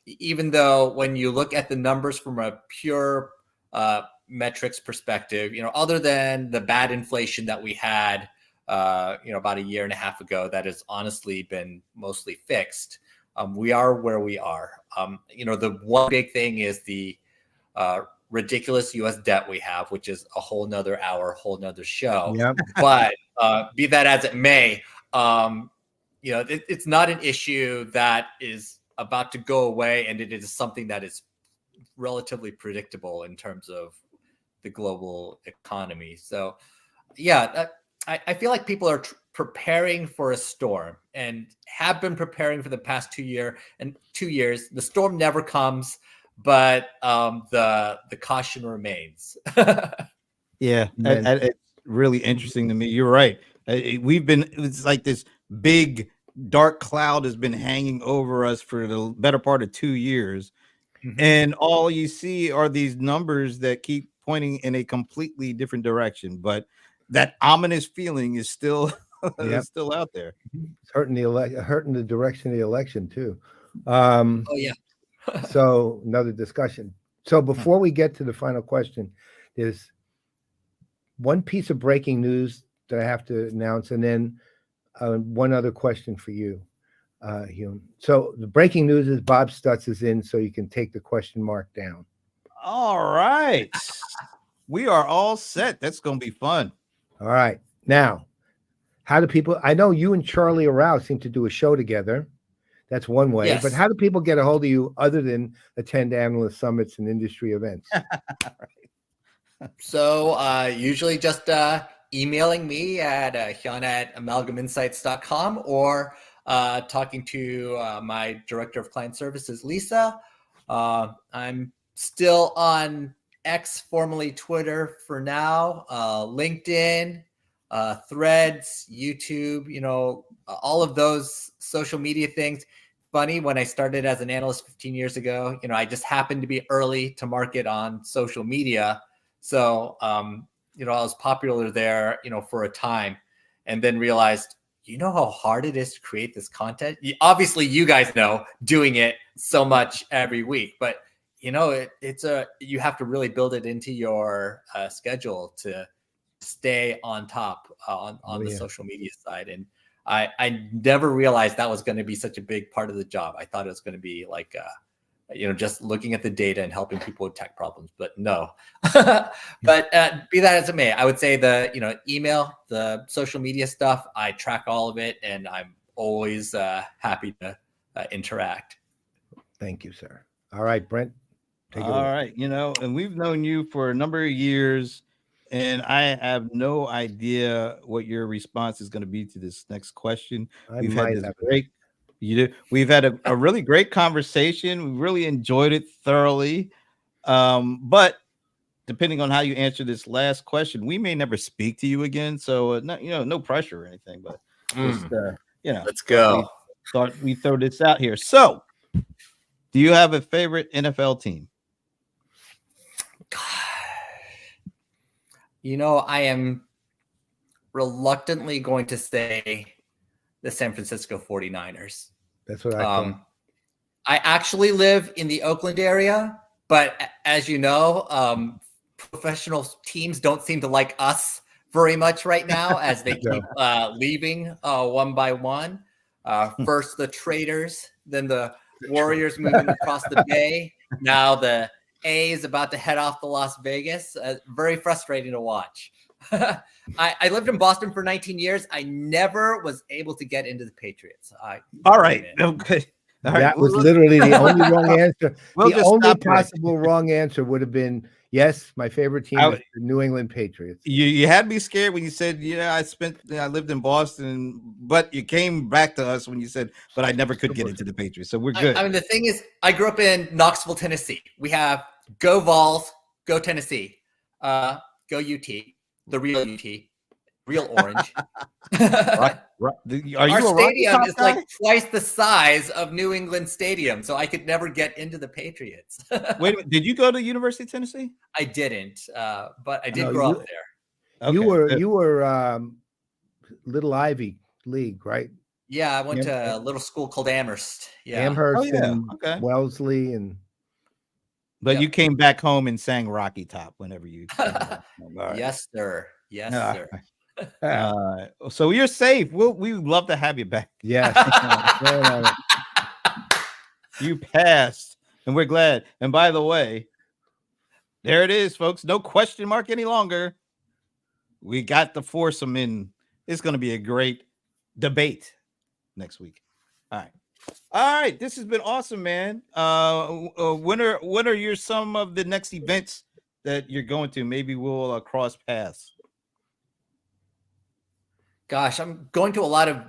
Even though when you look at the numbers from a pure metrics perspective, other than the bad inflation that we had, about a year and a half ago, that has honestly been mostly fixed. We are where we are. The one big thing is the ridiculous U.S. debt we have, which is a whole nother hour, whole nother show. Yep. But be that as it may, it's not an issue that is about to go away, and it is something that is relatively predictable in terms of the global economy. So, yeah, I feel like people are preparing for a storm and have been preparing for the past 2 years. The storm never comes, but the caution remains. Yeah, it's really interesting to me. You're right. It's like this big dark cloud has been hanging over us for the better part of 2 years. Mm-hmm. And all you see are these numbers that keep pointing in a completely different direction. But that ominous feeling is still is still out there. It's hurting the direction of the election too. Oh yeah. So another discussion. So before we get to the final question, there's one piece of breaking news that I have to announce, and then one other question for you, Hyoun. So the breaking news is Bob Stutz is in, so you can take the question mark down. All right. We are all set. That's going to be fun. All right. Now, how do people, I know you and Charlie Arrow seem to do a show together. That's one way. Yes. But how do people get a hold of you other than attend analyst summits and industry events? So usually just emailing me at Hyoun@amalgeminsights.com or talking to my director of client services, Lisa. I'm still on X, formerly Twitter for now, LinkedIn, Threads, YouTube, all of those social media things. Funny, when I started as an analyst 15 years ago, I just happened to be early to market on social media. So, I was popular there, for a time, and then realized, how hard it is to create this content. Obviously, you guys know doing it so much every week, but you have to really build it into your schedule to stay on top on the social media side. And I never realized that was going to be such a big part of the job. I thought it was going to be like, just looking at the data and helping people with tech problems, but no. But be that as it may, I would say the email, the social media stuff, I track all of it, and I'm always happy to interact. Thank you, sir. All right, Brent. Take it All away. right, and we've known you for a number of years, and I have no idea what your response is going to be to this next question. We've had a really great conversation. We really enjoyed it thoroughly. But depending on how you answer this last question, we may never speak to you again. So no pressure or anything, but just let's go. Thought we throw this out here. So, do you have a favorite NFL team? I am reluctantly going to say the San Francisco 49ers. That's what I thought. I actually live in the Oakland area, but as you know, professional teams don't seem to like us very much right now as they keep leaving one by one. First the Traders, then the Warriors moving across the bay. Now the A is about to head off to Las Vegas. Very frustrating to watch. I lived in Boston for 19 years. I never was able to get into the Patriots. All right. Okay. All right, That was we'll- literally the only wrong answer. We'll The just only stop there. possible wrong answer would have been yes. My favorite team I is the New England Patriots. You had me scared when you said, "Yeah, I lived in Boston," but you came back to us when you said, "But I never could get into the Patriots." So we're good. I mean, the thing is, I grew up in Knoxville, Tennessee. We have go Vols, go Tennessee, go UT, the real UT, real orange. Are you Our a Rocky stadium Top is guy? like twice the size of New England Stadium, so I could never get into the Patriots. Wait a minute. Did you go to University of Tennessee? I didn't, but I did No, grow you- up there. You Okay, good. were Little Ivy League, right? Yeah, I went Yep. to a little school called Amherst. Yeah. Amherst Oh, yeah. and Okay. Wellesley and But Yep. you came back home and sang Rocky Top whenever you. All right. Yes, sir. Yes, All sir. So you're safe. We would love to have you back. yes. Going on it. You passed, and we're glad. And by the way, there it is, folks. No question mark any longer. We got the foursome in. It's going to be a great debate next week. All right. This has been awesome, man. When are your some of the next events that you're going to? Maybe we'll cross paths. Gosh, I'm going to a lot of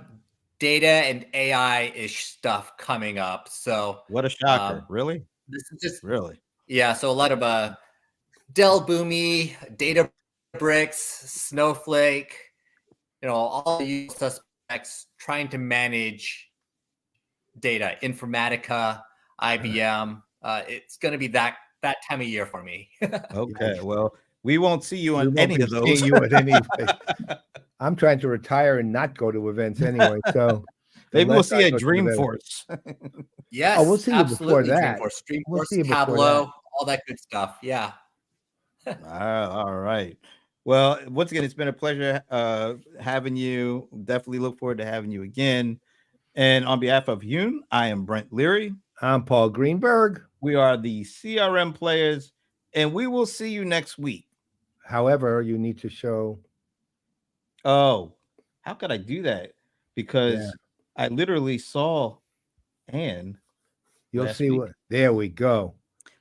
data and AI-ish stuff coming up. So What a shocker! Really, this is just really. yeah. So a lot of Dell Boomi, Databricks, Snowflake, all the usual suspects trying to manage data, Informatica, IBM. It's going to be that time of year for me. Okay, well, we won't see you We on won't any be of those. seeing you at any place. I'm trying to retire and not go to events anyway. So Maybe we'll unless I see you go at to events. Dreamforce. Yes, we'll see you before absolutely. that. Dreamforce, Dreamforce, We'll see you before Tableau, that. all that good stuff. Yeah. All right. Well, once again, it's been a pleasure having you. Definitely look forward to having you again. And on behalf of Hyoun, I am Brent Leary. I'm Paul Greenberg. We are the CRM Players, and we will see you next week. However, you need to show. Oh, how could I do that? Because Yeah. I literally saw Anne. You'll last see week. what. There we go.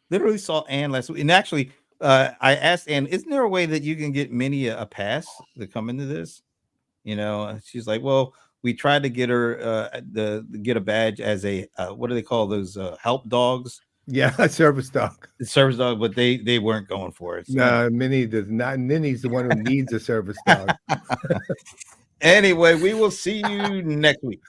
Literally saw Anne last week. And actually, I asked Anne, isn't there a way that you can get Minnie a pass to come into this? She's like, well, we tried to get her get a badge as a what do they call those help dogs? Yeah, a service dog. Service dog, but they weren't going for it. So. No, Minnie does not. Minnie's the one who needs a service dog. Anyway, we will see you next week.